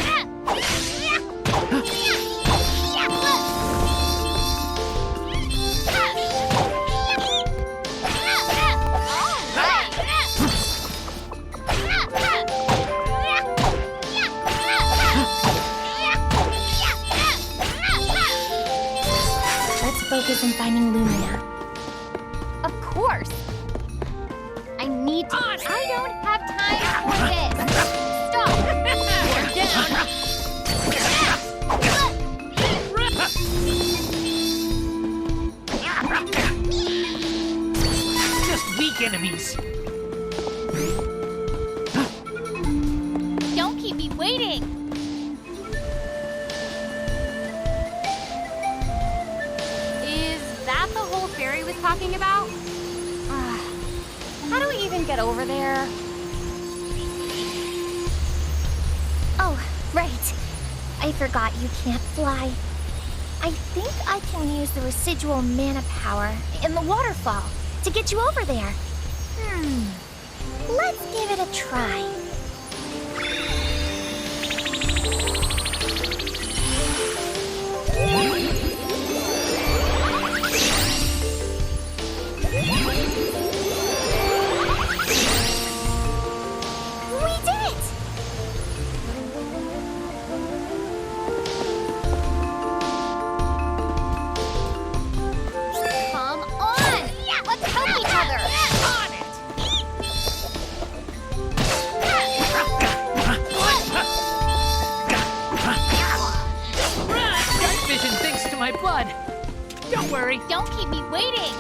Let's focus on finding Lumina. Of course. I need to. I don't have time for this. Stop. Down. Just weak enemies. Don't keep me waiting. Is that the whole fairy was talking about? How do we even get over there? Oh, right. I forgot you can't fly. I think I can use the residual mana power in the waterfall to get you over there. Let's give it a try. We did it! Come on! Let's help each other! On it! Run! Dark vision thanks to my blood. Don't worry. Don't keep me waiting!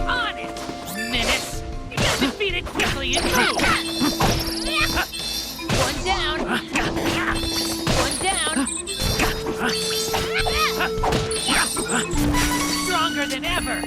On it! Menace! Defeat it quickly and move! One down! One down! Stronger than ever!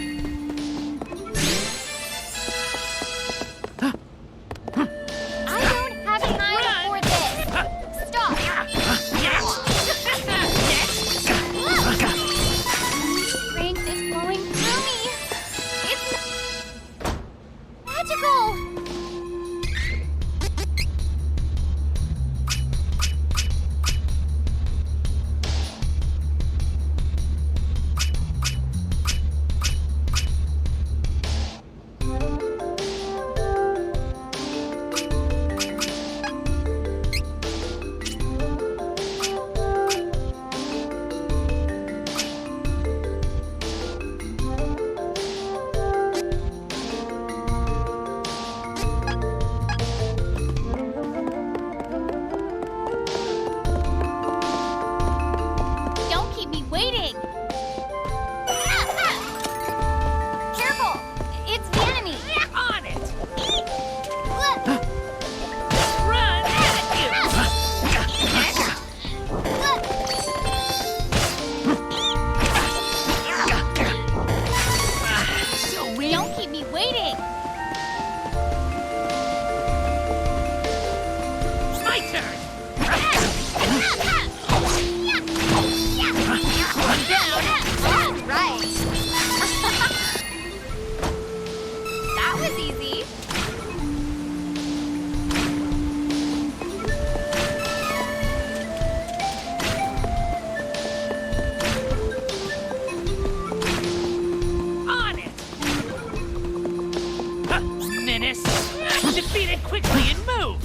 Defeat it quickly and move!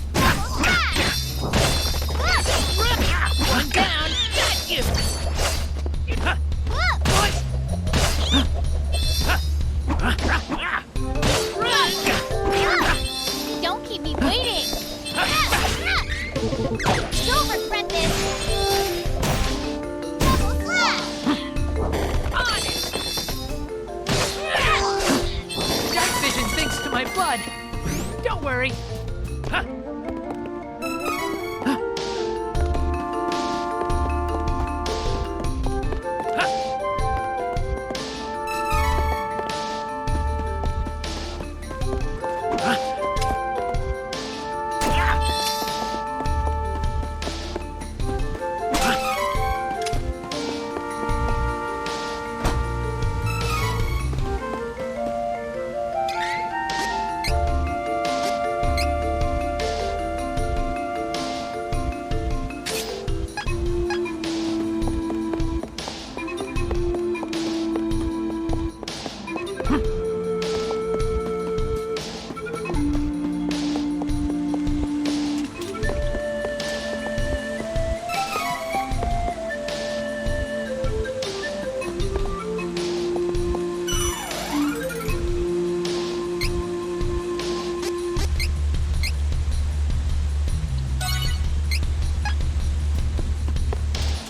One down! Got you! Don't keep me waiting! You'll regret this! Dark vision thinks to my blood! Don't worry!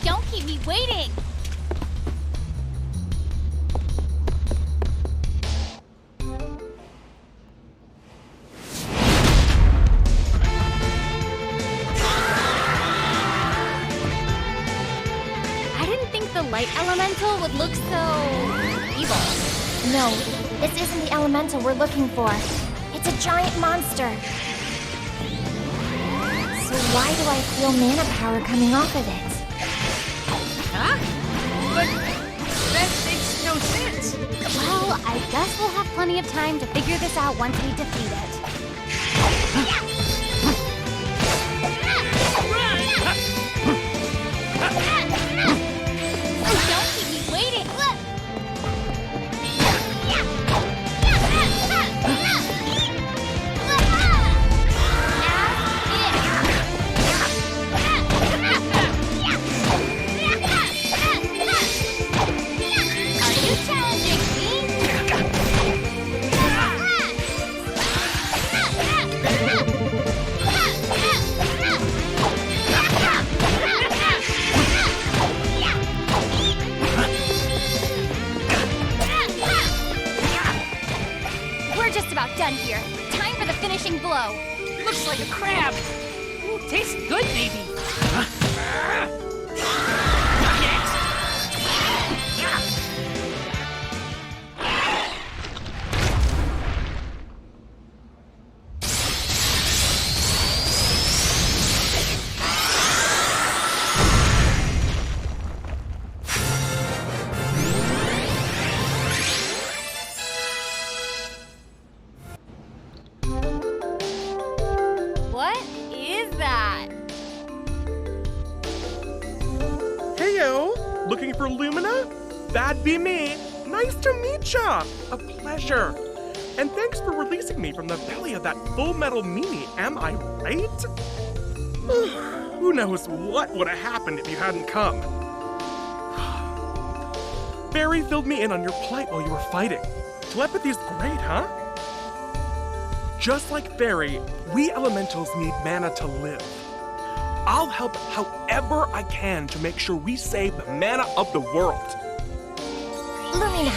Don't keep me waiting! I didn't think the light elemental would look so evil. No, this isn't the elemental we're looking for. It's a giant monster. So why do I feel mana power coming off of it? Huh? But that makes no sense. Well, I guess we'll have plenty of time to figure this out once we defeat it. Don't keep me waiting! Are you challenging We're just about done here. Time for the finishing blow. Looks like a crab. Ooh, tastes good, maybe. What is that? Heyo! Looking for Lumina? That'd be me. Nice to meet ya! A pleasure. And thanks for releasing me from the belly of that full metal meanie, am I right? Who knows what would have happened if you hadn't come. Barry filled me in on your plight while you were fighting. Telepathy's great, huh? Just like Barry, we elementals need mana to live. I'll help however I can to make sure we save the mana of the world. Lumina,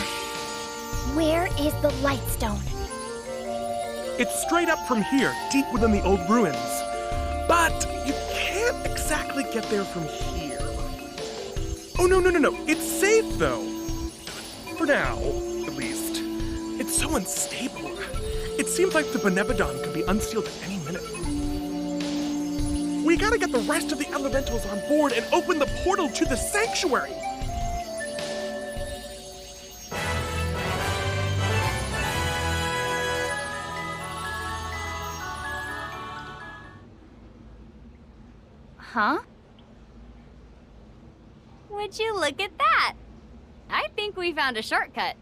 where is the Lightstone? It's straight up from here, deep within the old ruins. But you can't exactly get there from here. Oh, no. It's safe, though. For now, at least. It's so unstable. It seems like the Benevodon could be unsealed at any minute. We gotta get the rest of the elementals on board and open the portal to the sanctuary. Huh? Would you look at that? I think we found a shortcut.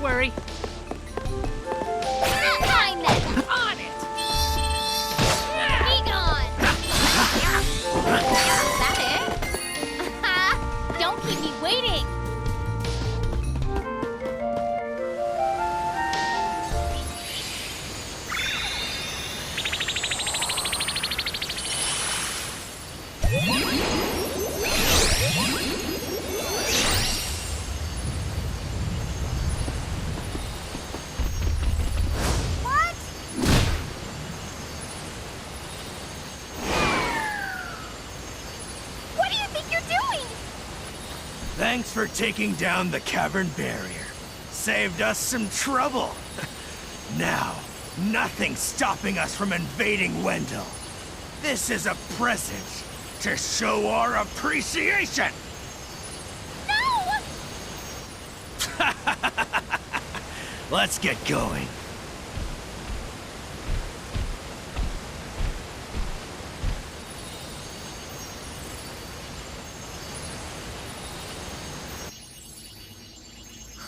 worry. Fine then. On it! Be gone. Is that it? Don't keep me waiting. What do you think you're doing? Thanks for taking down the cavern barrier. Saved us some trouble. Now, nothing's stopping us from invading Wendell. This is a present to show our appreciation. No! Let's get going.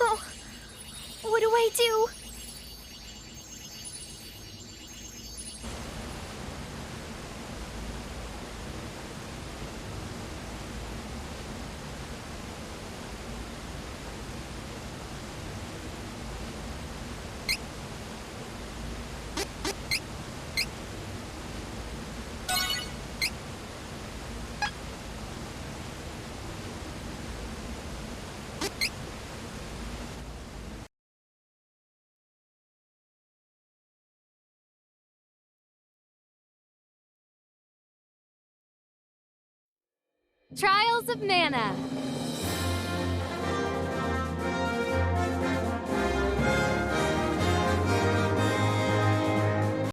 Oh, what do I do? Trials of Mana.